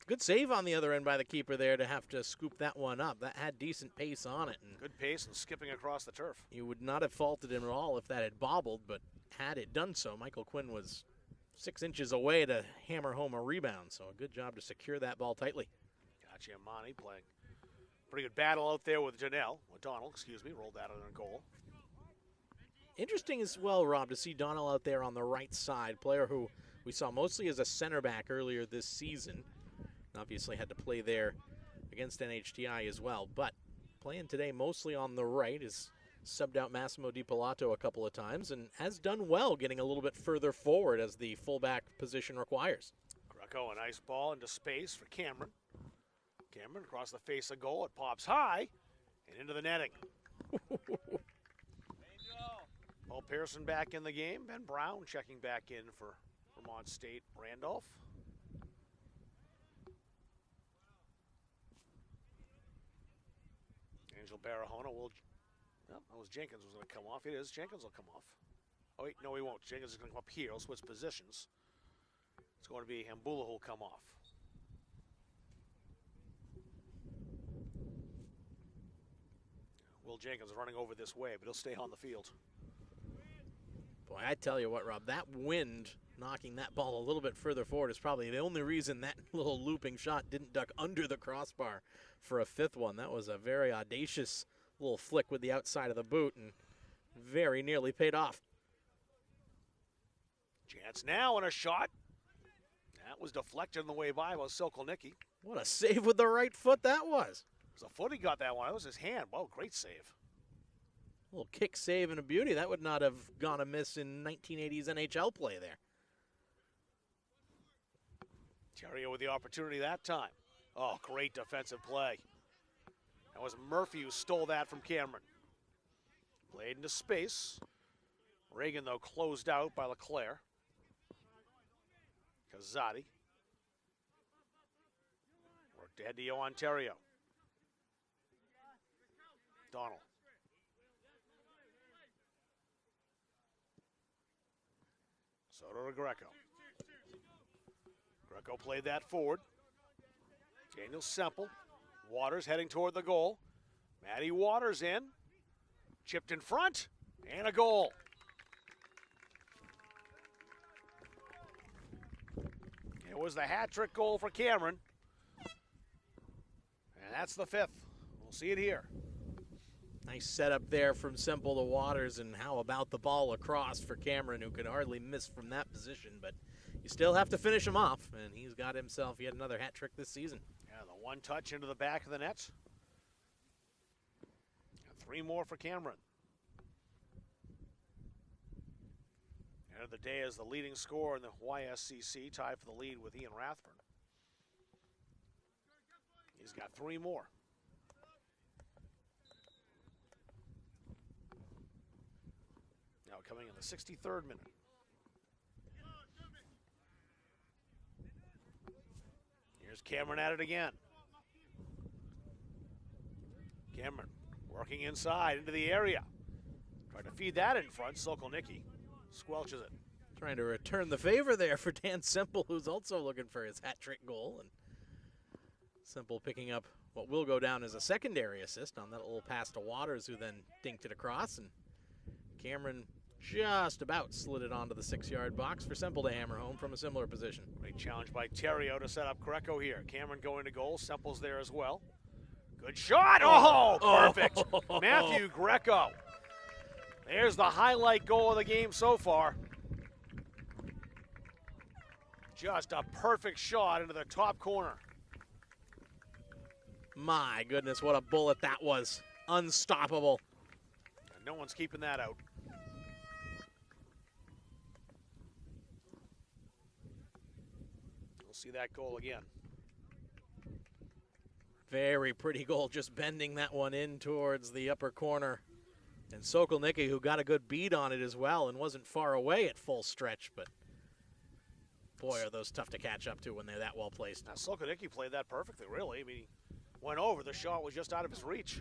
Good save on the other end by the keeper there to have to scoop that one up. That had decent pace on it. And good pace and skipping across the turf. You would not have faulted him at all if that had bobbled, but had it done so, Michael Quinn was 6 inches away to hammer home a rebound. So a good job to secure that ball tightly. Gacciamani playing pretty good battle out there with Donald, rolled that on a goal. Interesting as well, Rob, to see Donald out there on the right side, player who we saw mostly as a center back earlier this season. Obviously had to play there against NHTI as well, but playing today mostly on the right, is subbed out Massimo Di Pilato a couple of times and has done well getting a little bit further forward as the fullback position requires. Greco, a nice ball into space for Cameron. Cameron across the face of goal. It pops high and into the netting. Paul Pearson back in the game. Ben Brown checking back in for Vermont State Randolph. Angel Barahona will. No, that was Jenkins was going to come off. It is. Jenkins will come off. Oh, wait, no, he won't. Jenkins is going to come up here. He'll switch positions. It's going to be Hambula who will come off. Will Jenkins is running over this way, but he'll stay on the field. Boy, I tell you what, Rob, that wind knocking that ball a little bit further forward is probably the only reason that little looping shot didn't duck under the crossbar for a fifth one. That was a very audacious little flick with the outside of the boot and very nearly paid off. Chance now and a shot. That was deflected on the way by Sokolnicki. What a save with the right foot that was. It was a foot he got that one. That was his hand. Wow, great save. A little kick save and a beauty. That would not have gone amiss in 1980s NHL play there. Terrio with the opportunity that time. Oh, great defensive play. That was Murphy who stole that from Cameron. Played into space. Reagan, though, closed out by LeClaire. Kazadi. Worked ahead to Yohan Terrio. Donald. Soto to Greco. Greco played that forward. Daniel Semple. Waters heading toward the goal. Matty Waters in. Chipped in front. And a goal. It was the hat-trick goal for Cameron. And that's the fifth. We'll see it here. Nice setup there from Semple to Waters, and how about the ball across for Cameron, who could hardly miss from that position, but you still have to finish him off, and he's got himself yet another hat trick this season. Yeah, the one touch into the back of the net. And 3 more for Cameron. End of the day as the leading scorer in the YSCC, tied for the lead with Ian Rathburn. He's got 3 more. Now coming in the 63rd minute. Here's Cameron at it again. Cameron working inside into the area. Trying to feed that in front. Sokolnicki squelches it. Trying to return the favor there for Dan Semple, who's also looking for his hat trick goal. And Semple picking up what will go down as a secondary assist on that little pass to Waters, who then dinked it across. And Cameron just about slid it onto the 6-yard box for Semple to hammer home from a similar position. Great challenge by Terrio to set up Greco here. Cameron going to goal. Semple's there as well. Good shot. Oh, perfect. Oh. Matthew Greco. There's the highlight goal of the game so far. Just a perfect shot into the top corner. My goodness, what a bullet that was. Unstoppable. And no one's keeping that out. We'll see that goal again. Very pretty goal, just bending that one in towards the upper corner. And Sokolnicki, who got a good beat on it as well and wasn't far away at full stretch, but boy, are those tough to catch up to when they're that well placed. Now, Sokolnicki played that perfectly, really. I mean, he went over. The shot was just out of his reach.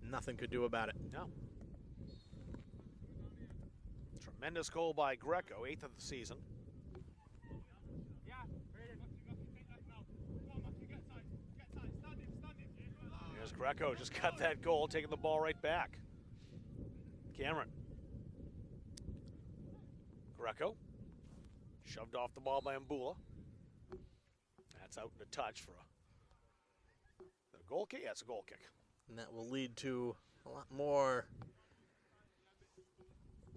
Nothing could do about it. No. Tremendous goal by Greco, 8th of the season. Here's Greco, just got that goal, taking the ball right back. Cameron. Greco. Shoved off the ball by Mbula. That's out in a touch for a goal kick? Yeah, it's a goal kick. And that will lead to a lot more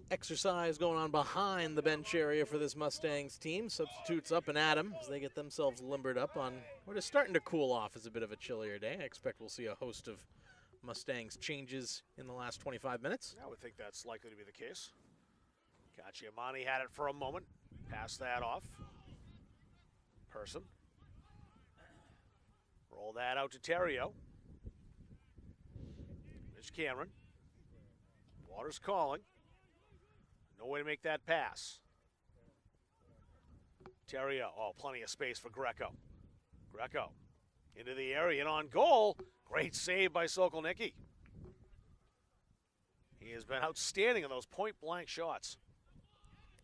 exercise going on behind the bench area for this Mustangs team. Substitutes up and at 'em as they get themselves limbered up on what is starting to cool off as a bit of a chillier day. I expect we'll see a host of Mustangs changes in the last 25 minutes. I would think that's likely to be the case. Cacciamani had it for a moment. Passed that off. Person. Roll that out to Terrio. There's Cameron. Waters calling. No way to make that pass. Terrio. Oh, plenty of space for Greco. Greco. Into the area and on goal. Great save by Sokolnicki. He has been outstanding in those point-blank shots.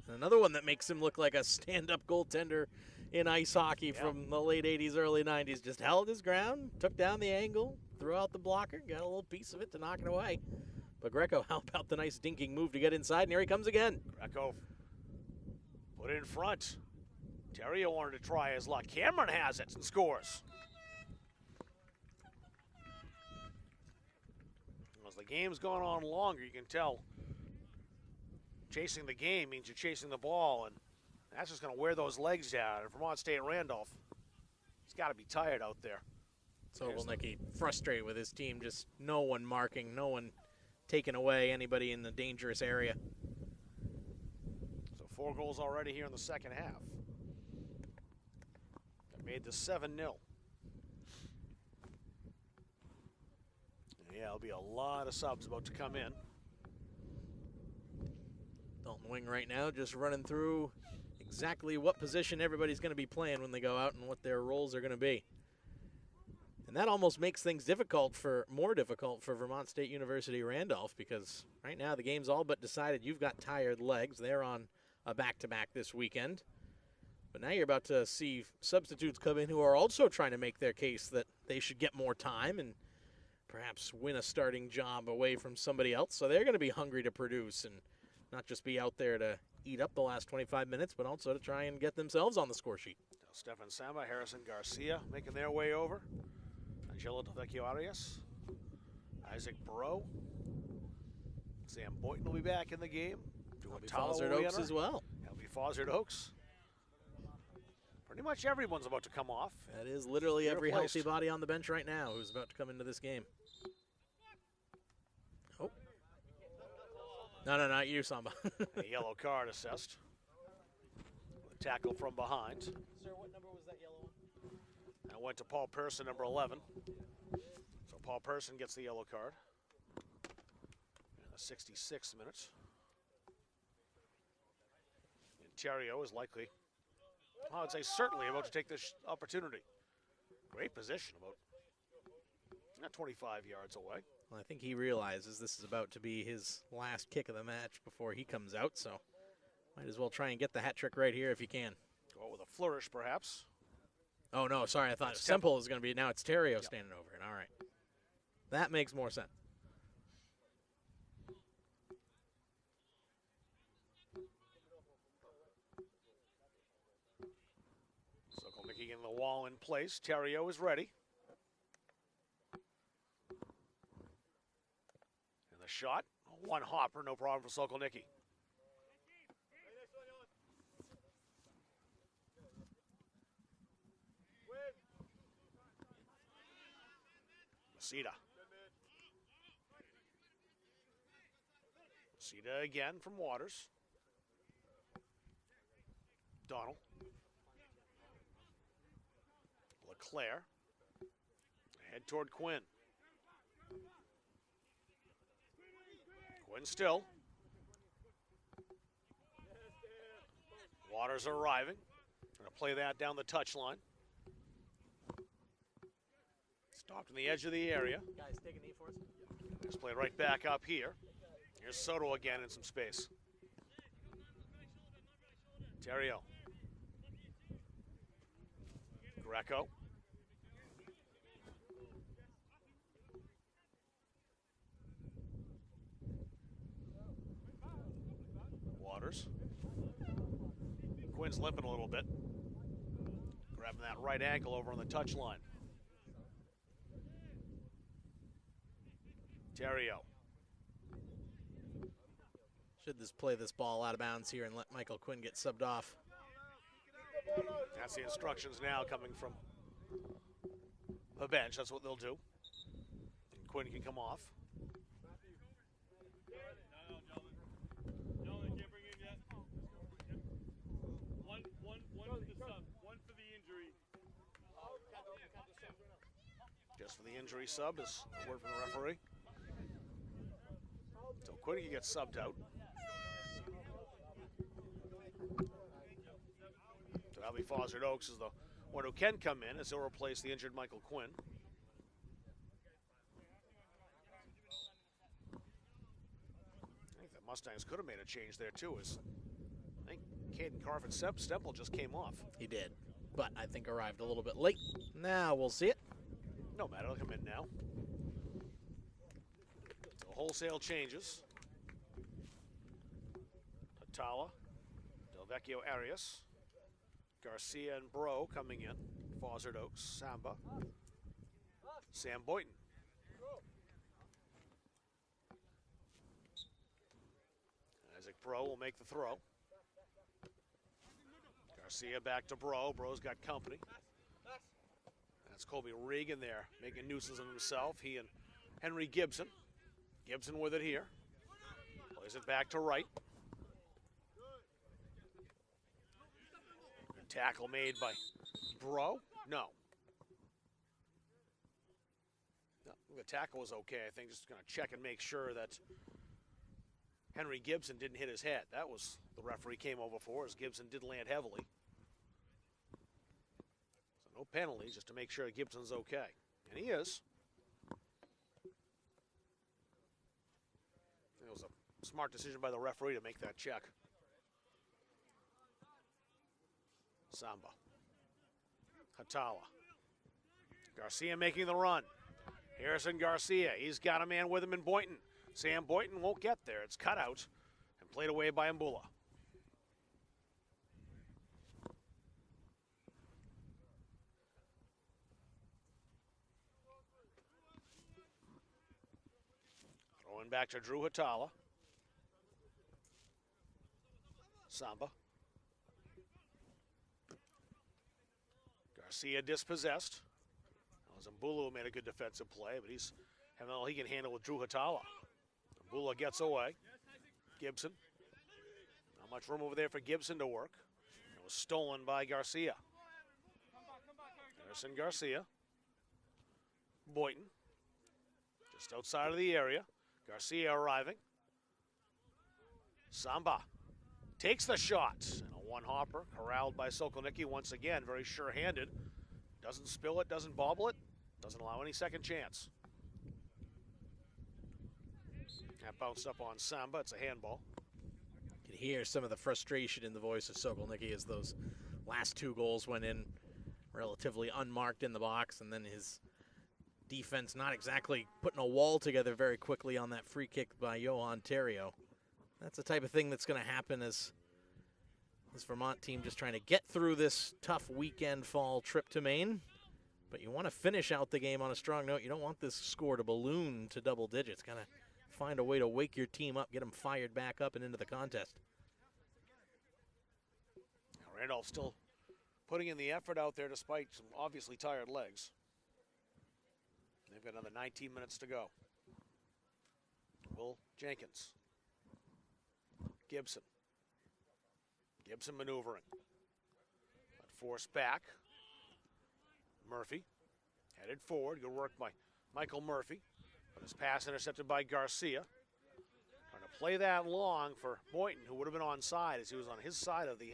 Another one that makes him look like a stand-up goaltender in ice hockey from the late 80s, early 90s. Just held his ground, took down the angle, threw out the blocker, got a little piece of it to knock it away. But Greco, how about the nice dinking move to get inside? And here he comes again. Greco put it in front. Terrio wanted to try his luck. Cameron has it and scores. As the game's gone on longer, you can tell chasing the game means you're chasing the ball, and that's just going to wear those legs down. And Vermont State Randolph, he's got to be tired out there. Sokolnicki frustrated with his team, just no one marking, no one taking away anybody in the dangerous area. So 4 goals already here in the second half. That made the 7-0. Yeah, there'll be a lot of subs about to come in. Dalton Wing right now just running through exactly what position everybody's going to be playing when they go out and what their roles are going to be. And that almost makes things more difficult for Vermont State University Randolph, because right now the game's all but decided. You've got tired legs. They're on a back-to-back this weekend. But now you're about to see substitutes come in who are also trying to make their case that they should get more time and perhaps win a starting job away from somebody else. So they're going to be hungry to produce and not just be out there to eat up the last 25 minutes, but also to try and get themselves on the score sheet. Stefan Samba, Harrison Garcia making their way over. Angelo Delvecchio Arias, Isaac Burrow. Sam Boynton will be back in the game. Fozzard Oaks as well. He'll be Fozzard Oaks. Pretty much everyone's about to come off. That is literally every healthy body on the bench right now who's about to come into this game. Oh. No, not you, Samba. A yellow card assessed. The tackle from behind. Sir, what number was that yellow one? That went to Paul Person, number 11. So Paul Person gets the yellow card. In the 66th minute. Ontario is likely, I would say certainly, about to take this opportunity. Great position, about 25 yards away. Well, I think he realizes this is about to be his last kick of the match before he comes out, so might as well try and get the hat trick right here if you can. Go with a flourish, perhaps. Oh, no, sorry, I thought Semple was going to be, now it's Terrio standing over it. All right. That makes more sense. Sokolnicki in the wall in place. Terrio is ready. And the shot, one hopper, no problem for Sokolnicki. Masita again from Waters. Donald. LeClaire. Head toward Quinn. Quinn still. Waters arriving. Going to play that down the touchline. Stopped in the edge of the area. Guys, take a knee for us. Just play right back up here. Here's Soto again in some space. Terrio. Greco. Waters. Quinn's limping a little bit. Grabbing that right ankle over on the touchline. Terrio. Should this play this ball out of bounds here and let Michael Quinn get subbed off. That's the instructions now coming from the bench. That's what they'll do. And Quinn can come off. Just for the injury sub is a word from the referee. So Quinn gets subbed out. So that'll be Fozzard Oaks as the One who can come in as he'll replace the injured Michael Quinn. I think the Mustangs could have made a change there too. I think Caden Carfin Stemple just came off. He did, but I think arrived a little bit late. Now we'll see it. No matter, he'll come in now. So wholesale changes. Tatala, Del Vecchio Arias, Garcia and Bro coming in. Fozzard Oaks, Samba, Sam Boynton. Isaac Bro will make the throw. Garcia back to Bro. Bro's got company. That's Colby Regan there, making a nuisance of himself. He and Henry Gibson. Gibson with it here. Plays it back to right. Good tackle made by Bro. No. The tackle was okay. I think just going to check and make sure that Henry Gibson didn't hit his head. That was the referee came over for, as Gibson did land heavily. So no penalty, just to make sure that Gibson's okay. And he is. It was a smart decision by the referee to make that check. Samba. Hatala. Garcia making the run. Harrison Garcia, he's got a man with him in Boynton. Sam Boynton won't get there. It's cut out and played away by Mbula. Throwing back to Drew Hatala. Samba. Garcia dispossessed. Mbula made a good defensive play, but he's having all he can handle with Drew Hatala. Mbula gets away. Gibson. Not much room over there for Gibson to work. It was stolen by Garcia. Harrison Garcia. Boynton. Just outside of the area. Garcia arriving. Samba takes the shot. And a one-hopper corralled by Sokolnicki once again. Very sure-handed. Doesn't spill it, doesn't bobble it. Doesn't allow any second chance. That bounced up on Samba. It's a handball. You can hear some of the frustration in the voice of Sokolnicki as those last two goals went in relatively unmarked in the box, and then his defense not exactly putting a wall together very quickly on that free kick by Johan Terrio. That's the type of thing that's going to happen as this Vermont team just trying to get through this tough weekend fall trip to Maine. But you want to finish out the game on a strong note. You don't want this score to balloon to double digits. Got to find a way to wake your team up, get them fired back up and into the contest. Randolph still putting in the effort out there despite some obviously tired legs. They've got another 19 minutes to go. Will Jenkins. Gibson. Gibson maneuvering. But forced back. Murphy headed forward. Good work by Michael Murphy. But his pass intercepted by Garcia. Trying to play that long for Boynton, who would have been onside as he was on his side of the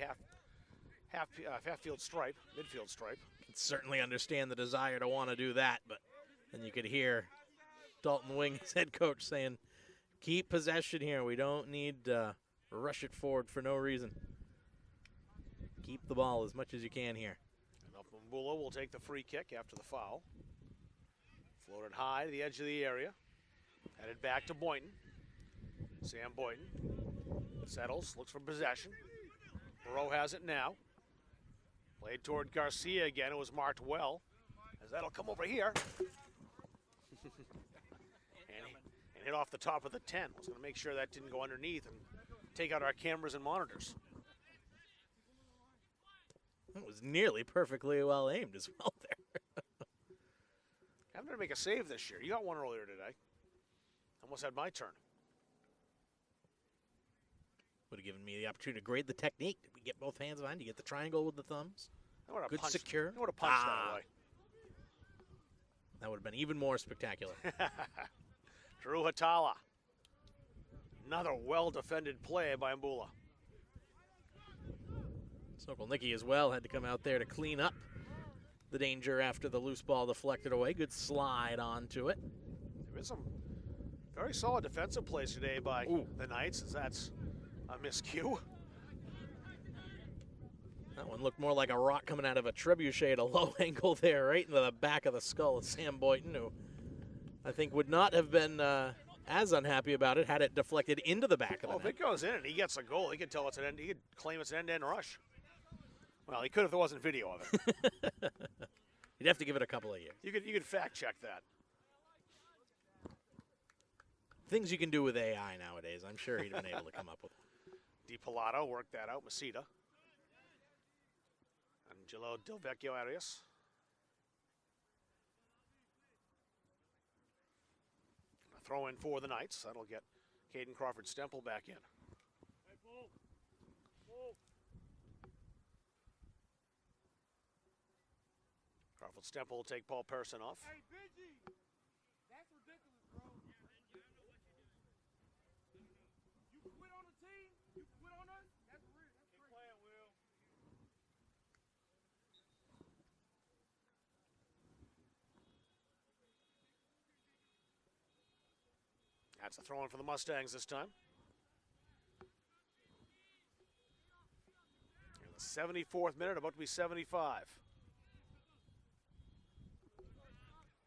half-field stripe, midfield stripe. Can certainly understand the desire to want to do that, but then you could hear Dalton Wing, his head coach, saying, keep possession here. We don't need to rush it forward for no reason. Keep the ball as much as you can here. Mbula will take the free kick after the foul. Floated high to the edge of the area. Headed back to Boynton. Sam Boynton settles, looks for possession. Burrow has it now. Played toward Garcia again. It was marked well, as that'll come over here. and hit off the top of the 10. I was going to make sure that didn't go underneath and take out our cameras and monitors. It was nearly perfectly well aimed as well there. Having to make a save this year. You got one earlier today. Almost had my turn. Would have given me the opportunity to grade the technique. Did we get both hands behind? You get the triangle with the thumbs? Good secure. I would have punched that away. That would have been even more spectacular. Drew Hatala. Another well-defended play by Mbula. Sokolnicki as well had to come out there to clean up the danger after the loose ball deflected away. Good slide onto it. There is some very solid defensive plays today by the Knights, as that's a miscue. That one looked more like a rock coming out of a trebuchet at a low angle there, right into the back of the skull of Sam Boynton, who I think would not have been as unhappy about it had it deflected into the back of the net. If it goes in and he gets a goal, he could tell it's an end. He could claim it's an end-to-end rush. Well, he could if there wasn't video of it. You'd have to give it a couple of years. You could fact check that. Things you can do with AI nowadays. I'm sure he'd have been able to come up with. DiPilato worked that out. Masita. Angelo Del Vecchio Arias. A throw in for the Knights. That'll get Caden Crawford-Stemple back in. Crawford-Stemple will take Paul Pearson off. Hey, Benji! That's ridiculous, bro. You quit on the team? You quit on us? That's real. Keep playing, Will. That's a throw in for the Mustangs this time. In the 74th minute, about to be 75.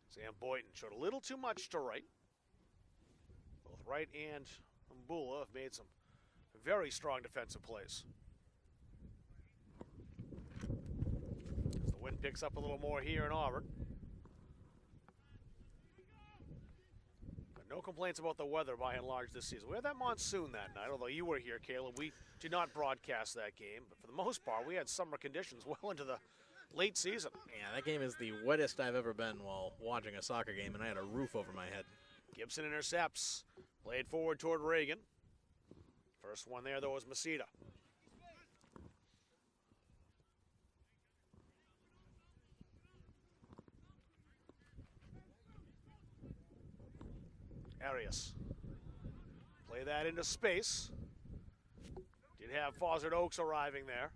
Sam Boynton showed a little too much to right. Both Wright and Mbula have made some very strong defensive plays. As the wind picks up a little more here in Auburn. But no complaints about the weather by and large this season. We had that monsoon that night, although you were here, Caleb. We did not broadcast that game, but for the most part, we had summer conditions well into the late season. Yeah, that game is the wettest I've ever been while watching a soccer game, and I had a roof over my head. Gibson intercepts. Played forward toward Reagan. First one there, though, was Masita. Arias. Play that into space. Did have Fozzard Oaks arriving there.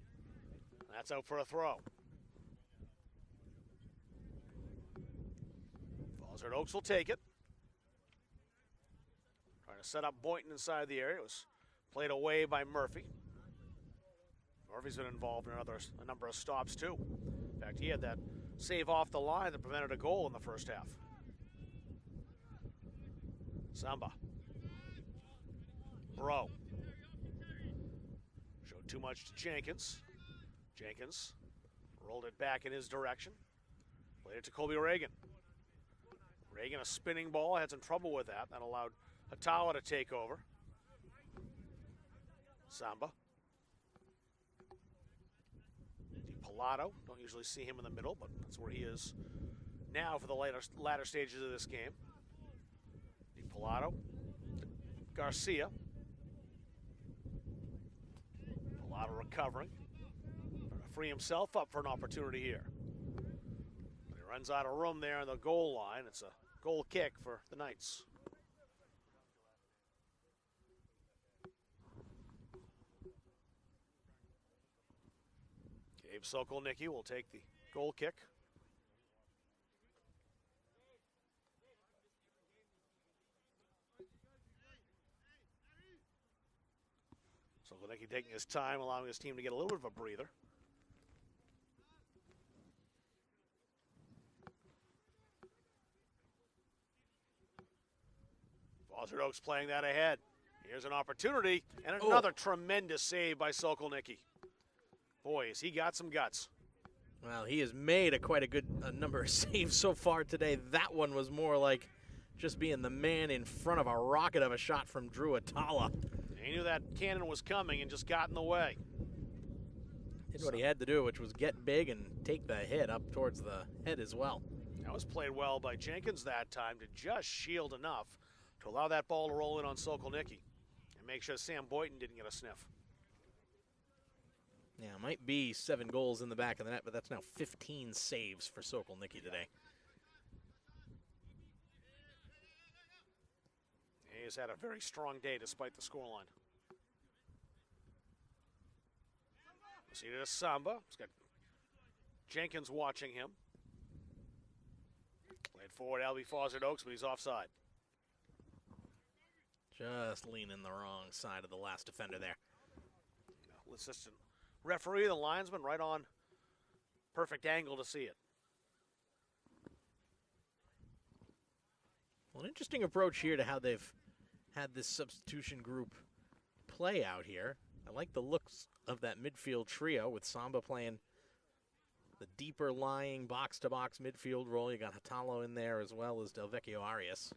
That's out for a throw. Fozzard Oaks will take it. Trying to set up Boynton inside the area. It was played away by Murphy. Murphy's been involved in a number of stops too. In fact, he had that save off the line that prevented a goal in the first half. Samba. Bro. Showed too much to Jenkins. Jenkins rolled it back in his direction. Played it to Colby Reagan. Reagan, a spinning ball, had some trouble with that. That allowed Hatala to take over. Samba. DiPilato. Don't usually see him in the middle, but that's where he is now for the latter stages of this game. DiPilato. Garcia. DiPilato recovering. Trying to free himself up for an opportunity here. But he runs out of room there on the goal line. It's a goal kick for the Knights. Gabe Sokolnicki will take the goal kick. Sokolnicki taking his time, allowing his team to get a little bit of a breather. Fozzard Oaks playing that ahead. Here's an opportunity, and another tremendous save by Sokolnicki. Boy, has he got some guts. Well, he has made quite a good number of saves so far today. That one was more like just being the man in front of a rocket of a shot from Drew Atala. He knew that cannon was coming and just got in the way. Did what he had to do, which was get big and take the hit up towards the head as well. That was played well by Jenkins that time to just shield enough to allow that ball to roll in on Sokolnicki and make sure Sam Boynton didn't get a sniff. Yeah, it might be 7 goals in the back of the net, but that's now 15 saves for Sokolnicki today. He has had a very strong day despite the scoreline. See to Samba. He's got Jenkins watching him. Played forward, Albie Fawcett Oaks, but he's offside. Just leaning the wrong side of the last defender there. Assistant referee, the linesman, right on perfect angle to see it. Well, an interesting approach here to how they've had this substitution group play out here. I like the looks of that midfield trio with Samba playing the deeper lying box-to-box midfield role. You got Hatalo in there as well as Delvecchio Arias.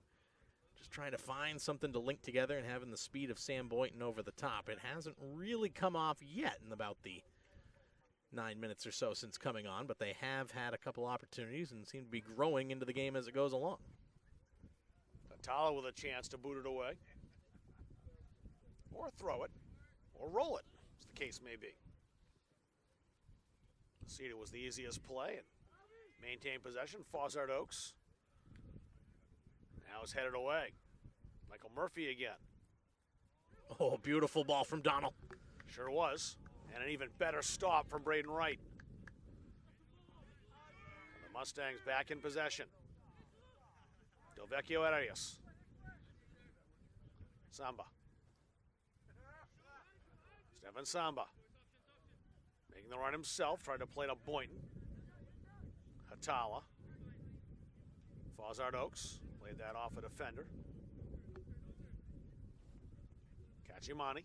Just trying to find something to link together and having the speed of Sam Boynton over the top. It hasn't really come off yet in about the 9 minutes or so since coming on, but they have had a couple opportunities and seem to be growing into the game as it goes along. Hatalo with a chance to boot it away. Or throw it. Or roll it, as the case may be. Cedar was the easiest play and maintained possession. Fawcett Oaks now is headed away. Michael Murphy again. Oh, beautiful ball from Donald. Sure was. And an even better stop from Braden Wright. And the Mustangs back in possession. Delvecchio Arias. Samba. Stephen Samba. Making the run himself, trying to play to Boynton. Hatala. Fawcett Oaks played that off a defender. Kachimani.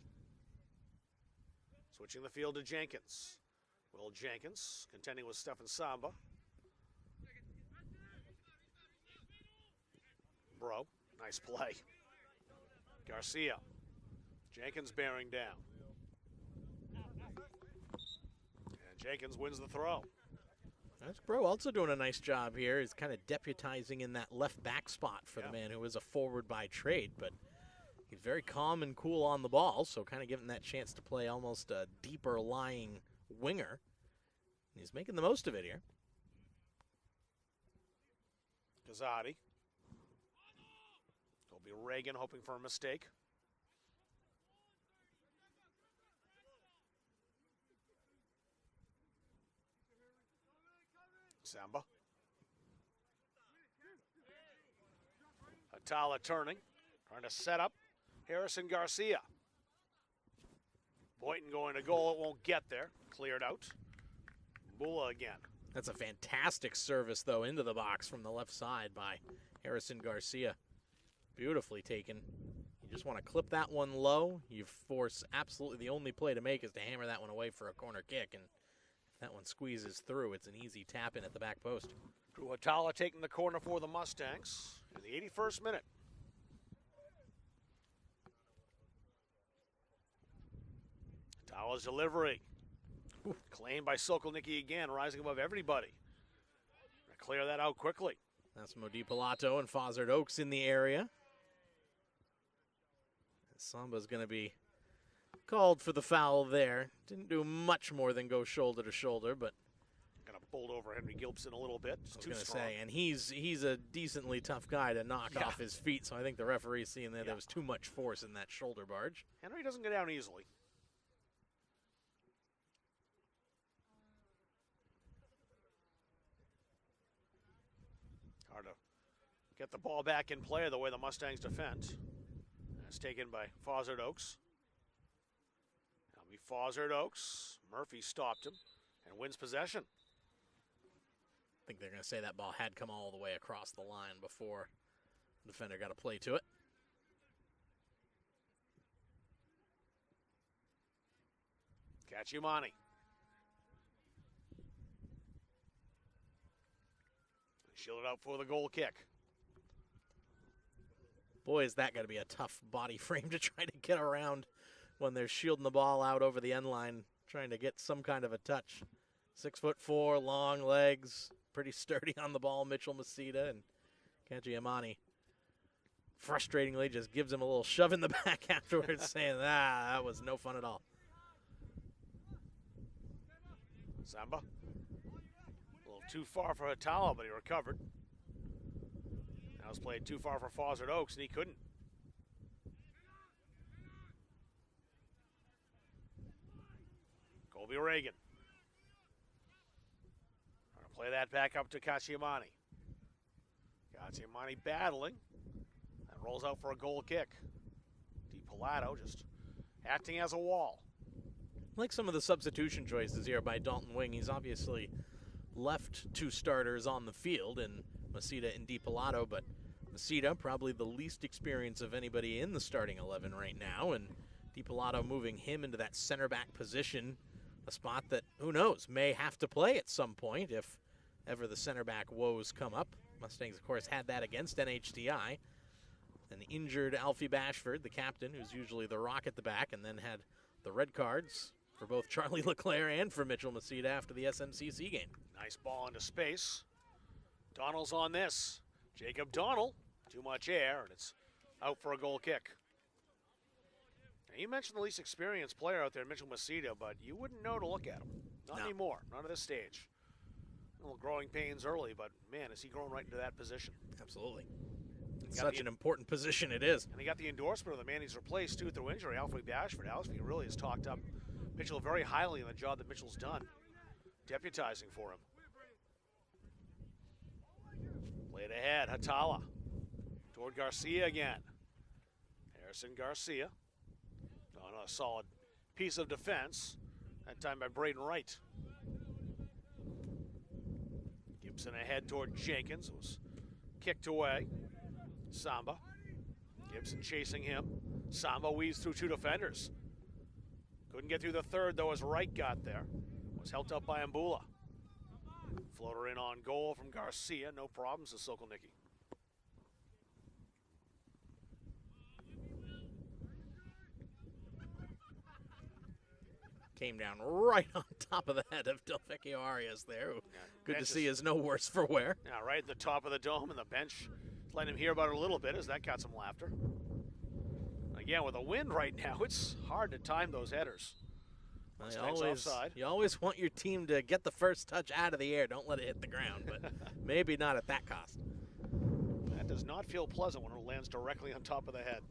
Switching the field to Jenkins. Will Jenkins contending with Stephen Samba. Bro, nice play. Garcia. Jenkins bearing down. And Jenkins wins the throw. That's Bro also doing a nice job here. He's kind of deputizing in that left back spot for the man who is a forward by trade, but he's very calm and cool on the ball, so kind of giving that chance to play almost a deeper lying winger. And he's making the most of it here. Gazzotti. It'll be Reagan hoping for a mistake. Samba. Atala turning, trying to set up Harrison Garcia. Boynton going to goal, it won't get there. Cleared out. Bula again. That's a fantastic service, though, into the box from the left side by Harrison Garcia. Beautifully taken. You just want to clip that one low. You force absolutely the only play to make is to hammer that one away for a corner kick, and if that one squeezes through, it's an easy tap in at the back post. Drew Atala taking the corner for the Mustangs in the 81st minute. Atala's delivery. Claimed by Sokolnicki again, rising above everybody. Clear that out quickly. That's Modi Pilato and Fawcett Oaks in the area. Samba's going to be called for the foul there. Didn't do much more than go shoulder to shoulder, but going to bolt over Henry Gilpson a little bit. I was going to say, and he's a decently tough guy to knock off his feet, so I think the referee's seeing there was too much force in that shoulder barge. Henry doesn't go down easily. Hard to get the ball back in play the way the Mustangs defend. It's taken by Fawcett Oaks. That'll be Fawcett Oaks. Murphy stopped him and wins possession. I think they're going to say that ball had come all the way across the line before the defender got a play to it. Kachimani. Shielded out for the goal kick. Boy, is that going to be a tough body frame to try to get around when they're shielding the ball out over the end line, trying to get some kind of a touch. 6'4", long legs, pretty sturdy on the ball, Mitchell Masita, and Kachimani frustratingly just gives him a little shove in the back afterwards, saying, that was no fun at all. Samba. A little too far for Hatala, but he recovered. That was played too far for Fawcett Oaks, and he couldn't. Colby Reagan. Trying to play that back up to Kachimani. Cacciamani battling. And rolls out for a goal kick. DiPilato just acting as a wall. Like some of the substitution choices here by Dalton Wing, he's obviously left 2 starters on the field in Masita and DiPilato, but Masita probably the least experience of anybody in the starting 11 right now, and DiPilato moving him into that center back position, a spot that, who knows, may have to play at some point if ever the center back woes come up. Mustangs, of course, had that against NHTI. An injured Alfie Bashford, the captain, who's usually the rock at the back, and then had the red cards for both Charlie Leclerc and for Mitchell Masita after the SMCC game. Nice ball into space. Donnell's on this. Jacob Donnell, too much air, and it's out for a goal kick. Now, you mentioned the least experienced player out there, Mitchell Masita, but you wouldn't know to look at him. Not anymore, not at this stage. A little growing pains early, but man, is he growing right into that position. Absolutely. Such an important position it is. And he got the endorsement of the man he's replaced, too, through injury, Alfie Bashford. Alfie really has talked up Mitchell very highly in the job that Mitchell's done, deputizing for him. Played ahead, Hatala. Toward Garcia again. Harrison Garcia. On a solid piece of defense, that time by Braden Wright. Gibson ahead toward Jenkins. It was kicked away. Samba. Gibson chasing him. Samba weaves through 2 defenders. Couldn't get through the third, though, as Wright got there. Was helped up by Mbula. Floater in on goal from Garcia. No problems to Sokolnicki. Came down right on top of the head of Delvecchio Arias there. Good to see is no worse for wear. Yeah, right at the top of the dome, and the bench let him hear about it a little bit as that got some laughter. Again, with a wind right now, it's hard to time those headers. You always want your team to get the first touch out of the air. Don't let it hit the ground, but maybe not at that cost. That does not feel pleasant when it lands directly on top of the head.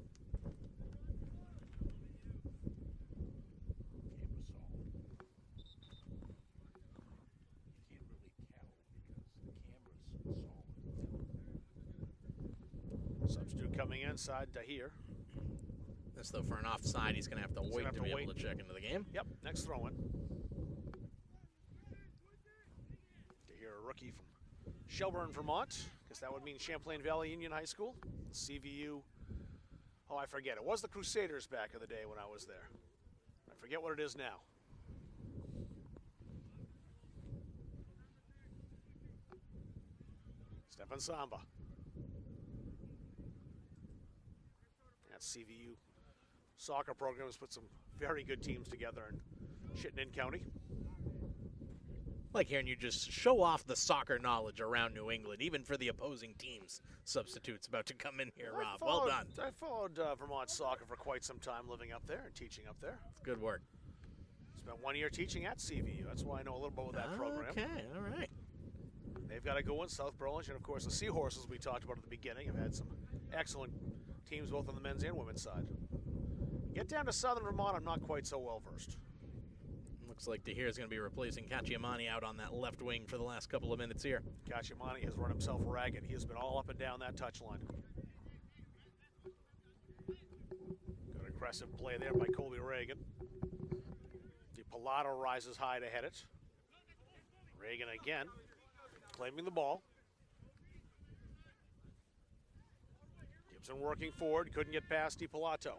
Substitute coming inside, Dahir. This, though, for an offside, he's going to have to wait to be able to check into the game. Yep, next throw-in. Dahir, a rookie from Shelburne, Vermont. Guess that would mean Champlain Valley Union High School. CVU. Oh, I forget. It was the Crusaders back in the day when I was there. I forget what it is now. Stefan Samba. That CVU soccer program has put some very good teams together in Chittenden County. Like hearing you just show off the soccer knowledge around New England, even for the opposing teams. Substitutes about to come in here, Rob. Well done. I followed Vermont soccer for quite some time, living up there and teaching up there. Good work. Spent 1 year teaching at CVU. That's why I know a little bit about that program. Okay, all right. They've got a good one, South Burlington. Of course, the Seahorses we talked about at the beginning have had some excellent teams both on the men's and women's side. Get down to Southern Vermont, I'm not quite so well versed. Looks like Dahir is going to be replacing Cacciamani out on that left wing for the last couple of minutes here. Cacciamani has run himself ragged. He has been all up and down that touchline. Good aggressive play there by Colby Reagan. DiPilato rises high to head it. Reagan again, claiming the ball. Gibson working forward, couldn't get past DiPilato.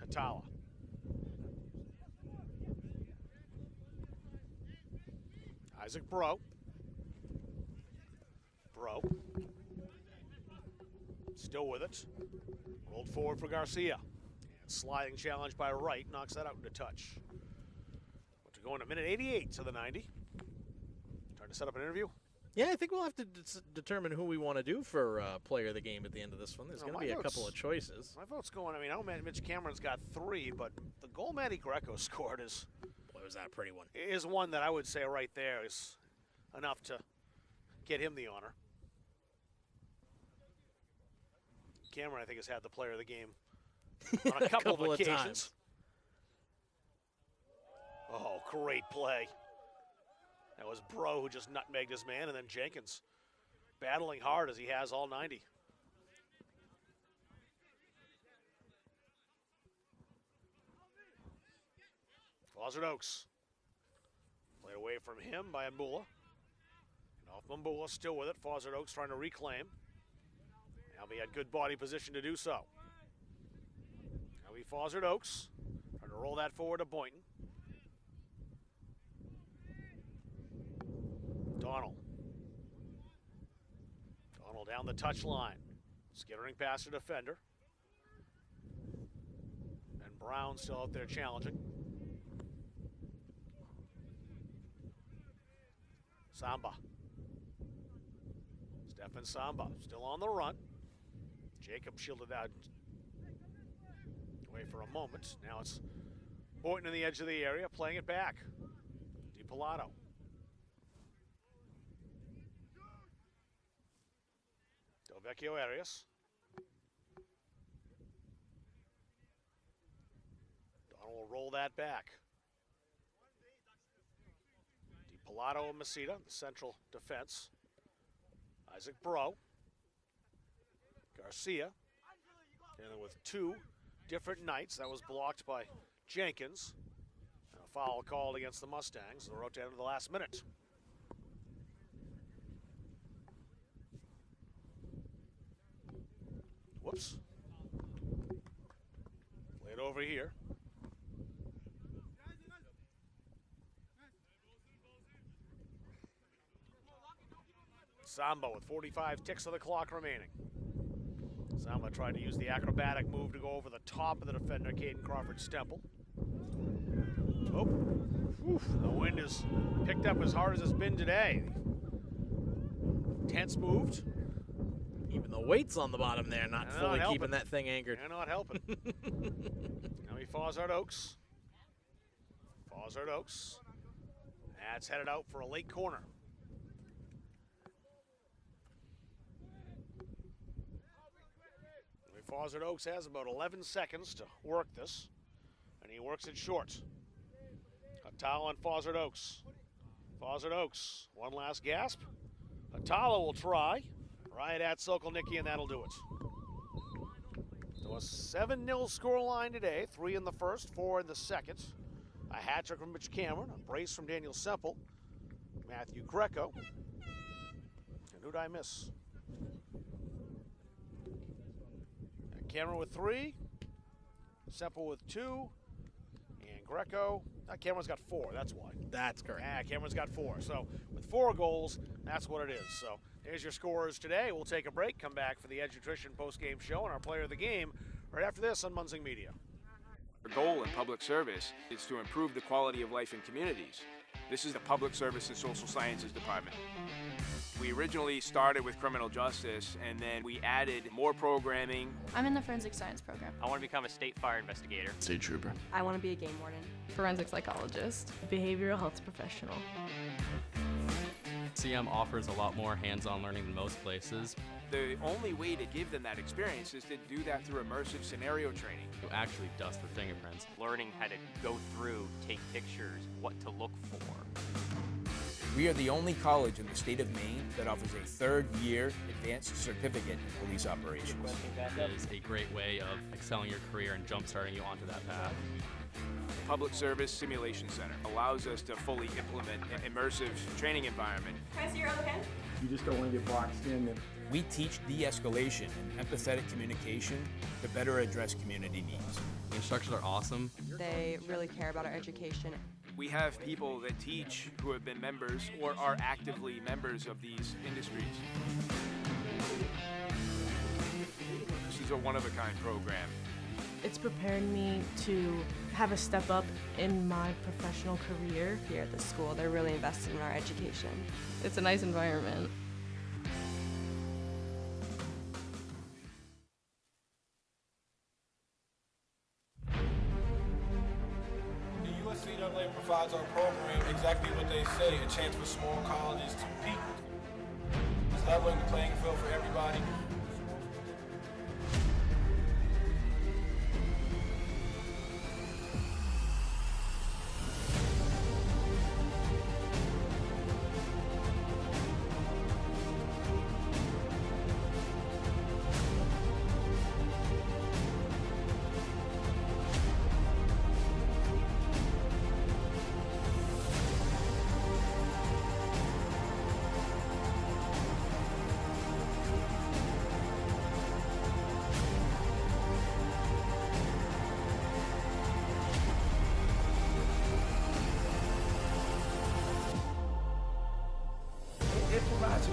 Hatala. Isaac Bro. Still with it. Rolled forward for Garcia. And sliding challenge by Wright knocks that out into touch. But to go in a minute 88 to the 90. Trying to set up an interview. Yeah, I think we'll have to determine who we want to do for player of the game at the end of this one. There's going to be a couple of choices. My vote's going, I know Mitch Cameron's got 3, but the goal Matty Greco scored is... Boy, was that a pretty one. Is one that I would say right there is enough to get him the honor. Cameron, I think, has had the player of the game on a couple of occasions. Times. Oh, great play. That was Bro who just nutmegged his man, and then Jenkins battling hard as he has all 90. Buzzard Oaks. Played away from him by Mbula. And off Mbula, still with it. Buzzard Oaks trying to reclaim. Albie had good body position to do so. Now we Buzzard Oaks trying to roll that forward to Boynton. Donald. Donald down the touchline. Skittering past the defender. And Brown still out there challenging. Samba. Stefan Samba still on the run. Jacob shielded that away for a moment. Now it's Boynton in the edge of the area, playing it back. DiPilato. Delvecchio Arias. Donald will roll that back. DiPilato and Masita, the central defense. Isaac Bro. Garcia. And then with two different nights, that was blocked by Jenkins. And a foul called against the Mustangs. They'll rotate into the last minute. Whoops. Played over here. Samba with 45 ticks of the clock remaining. Samba tried to use the acrobatic move to go over the top of the defender, Caden Crawford-Stemple. Oh, oof, the wind is picked up as hard as it's been today. Tents moved. Even the weight's on the bottom there, not fully keeping that thing anchored. They're not helping. Now we Buzzard Oaks. Buzzard Oaks. That's headed out for a late corner. Buzzard Oaks has about 11 seconds to work this, and he works it short. Atala on Buzzard Oaks. Buzzard Oaks, one last gasp. Atala will try, right at Sokolnicki, and that'll do it. So a 7-0 scoreline today, 3 in the first, 4 in the second. A hat trick from Mitch Cameron, a brace from Daniel Semple, Matthew Greco. And who'd I miss? Cameron with 3, Semple with 2, and Greco. Cameron's got 4, that's why. That's correct. Yeah, Cameron's got 4. So with 4 goals, that's what it is. So there's your scorers today. We'll take a break, come back for the Edge Nutrition post-game show and our player of the game right after this on Munzing Media. Our goal in public service is to improve the quality of life in communities. This is the Public Service and Social Sciences Department. We originally started with criminal justice, and then we added more programming. I'm in the forensic science program. I want to become a state fire investigator. State trooper. I want to be a game warden. Forensic psychologist. Behavioral health professional. CM offers a lot more hands-on learning than most places. The only way to give them that experience is to do that through immersive scenario training. You actually dust for fingerprints. Learning how to go through, take pictures, what to look for. We are the only college in the state of Maine that offers a third-year advanced certificate in police operations. It is a great way of excelling your career and jump-starting you onto that path. The Public Service Simulation Center allows us to fully implement an immersive training environment. Can I see your other pen? You just don't want to get boxed in. And We teach de-escalation and empathetic communication to better address community needs. The instructors are awesome. They really care about our education. We have people that teach who have been members or are actively members of these industries. This is a one-of-a-kind program. It's prepared me to have a step up in my professional career. Here at the school, they're really invested in our education. It's a nice environment. NCAA provides our program exactly what they say, a chance for small colleges to compete. It's leveling the playing field for everybody.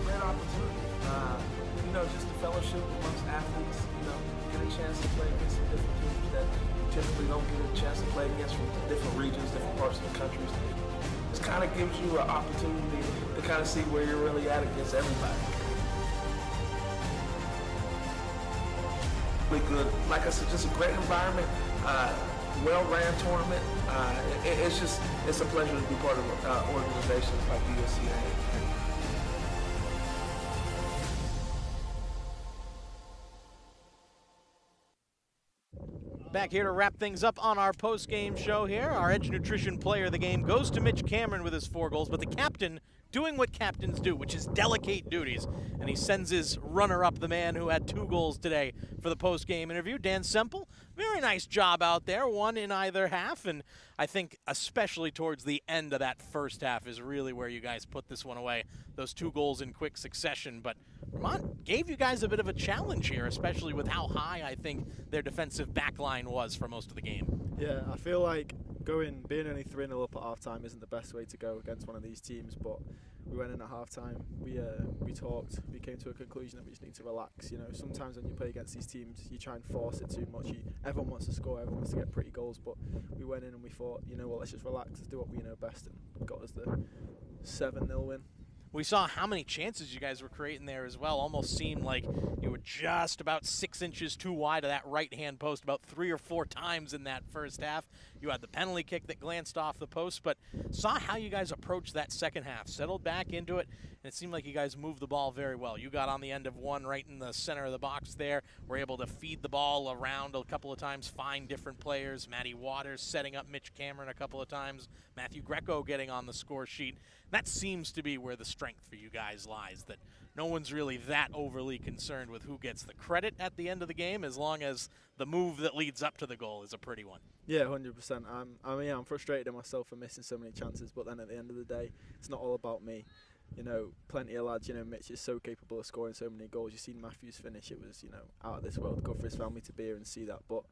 great opportunity. You know, just the fellowship amongst athletes, you know, get a chance to play against some different teams that typically don't get a chance to play against from different regions, different parts of the country. This kind of gives you an opportunity to kind of see where you're really at against everybody. Really good. Like I said, just a great environment, well-ran tournament. It's a pleasure to be part of organizations like USCA. Back here to wrap things up on our post-game show here. Our Edge Nutrition player of the game goes to Mitch Cameron with his 4 goals, but the captain doing what captains do, which is delegate duties. And he sends his runner-up, the man who had 2 goals today, for the post-game interview. Dan Semple, very nice job out there, 1 in either half. And I think especially towards the end of that first half is really where you guys put this one away. Those 2 goals in quick succession. But Vermont gave you guys a bit of a challenge here, especially with how high I think their defensive back line was for most of the game. Yeah, I feel like being only 3-0 up at half-time isn't the best way to go against one of these teams, but we went in at half-time, we talked, we came to a conclusion that we just need to relax. You know, sometimes when you play against these teams, you try and force it too much. Everyone wants to score, everyone wants to get pretty goals, but we went in and we thought, you know what, let's just relax, let's do what we know best, and got us the 7-0 win. We saw how many chances you guys were creating there as well. Almost seemed like you were just about 6 inches too wide of that right-hand post about 3 or 4 times in that first half. You had the penalty kick that glanced off the post, but saw how you guys approached that second half, settled back into it, and it seemed like you guys moved the ball very well. You got on the end of one right in the center of the box there, were able to feed the ball around a couple of times, find different players. Matty Waters setting up Mitch Cameron a couple of times, Matthew Greco getting on the score sheet. That seems to be where the strength for you guys lies, that no one's really that overly concerned with who gets the credit at the end of the game, as long as the move that leads up to the goal is a pretty one. Yeah, 100%. I'm frustrated at myself for missing so many chances, but then at the end of the day, it's not all about me. You know, plenty of lads, you know, Mitch is so capable of scoring so many goals. You've seen Matthew's finish. It was, you know, out of this world. Good for his family to be here and see that. But,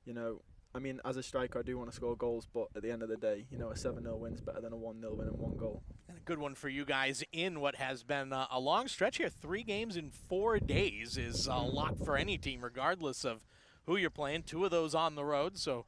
you know, I mean, as a striker, I do want to score goals, but at the end of the day, you know, a 7-0 win's better than a 1-0 win and 1 goal. And a good one for you guys in what has been a long stretch here. 3 games in 4 days is a lot for any team, regardless of who you're playing. 2 of those on the road, so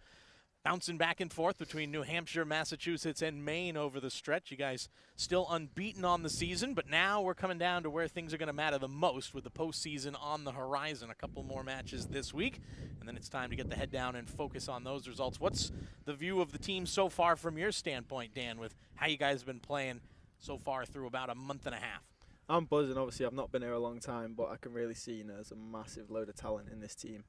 bouncing back and forth between New Hampshire, Massachusetts, and Maine over the stretch. You guys still unbeaten on the season, but now we're coming down to where things are going to matter the most with the postseason on the horizon. A couple more matches this week, and then it's time to get the head down and focus on those results. What's the view of the team so far from your standpoint, Dan, with how you guys have been playing so far through about a month and a half? I'm buzzing. Obviously, I've not been here a long time, but I can really see, you know, there's a massive load of talent in this team.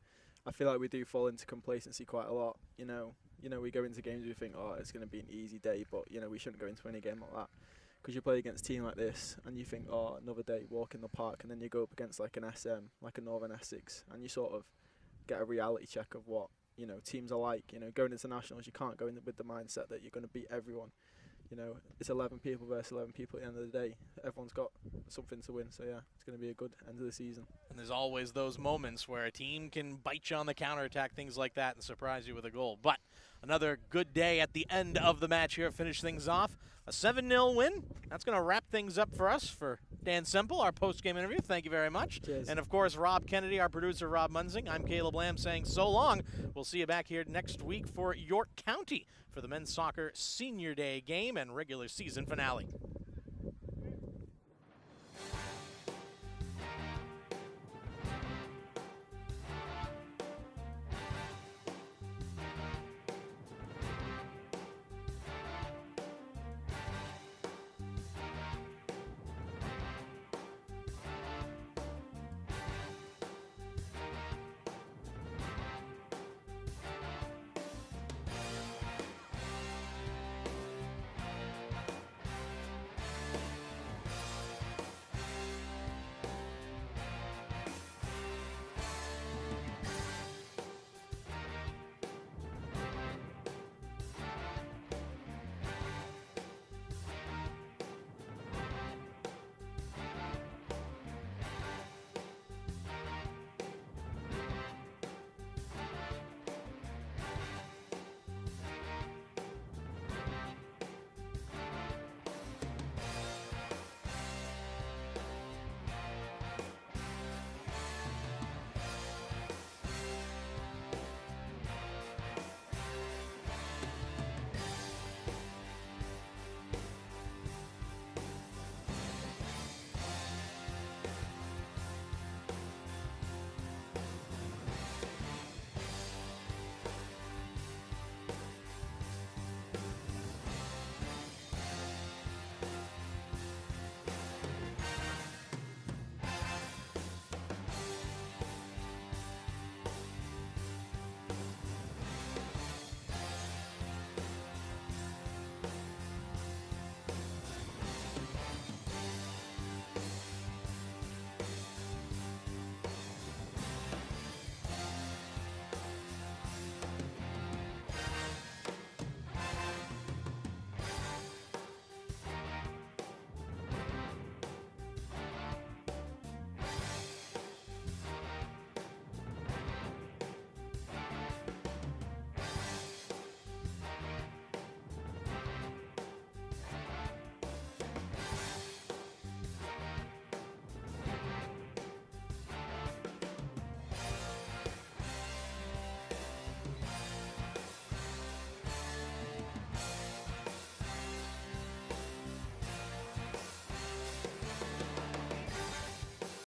I feel like we do fall into complacency quite a lot. You know, we go into games, we think, oh, it's going to be an easy day, but, you know, we shouldn't go into any game like that. Because you play against a team like this, and you think, oh, another day, walk in the park, and then you go up against like an SM, like a Northern Essex, and you sort of get a reality check of what, you know, teams are like. You know, going into nationals, you can't go in with the mindset that you're going to beat everyone. You know, it's 11 people versus 11 people at the end of the day. Everyone's got something to win, so yeah, it's going to be a good end of the season. And there's always those moments where a team can bite you on the counterattack, things like that, and surprise you with a goal. But another good day at the end of the match here, finish things off. A 7-0 win. That's going to wrap things up for us. For Dan Semple, our post-game interview, thank you very much. Cheers. And, of course, Rob Kennedy, our producer, Rob Munzing. I'm Caleb Lamb saying so long. We'll see you back here next week for York County for the men's soccer senior day game and regular season finale.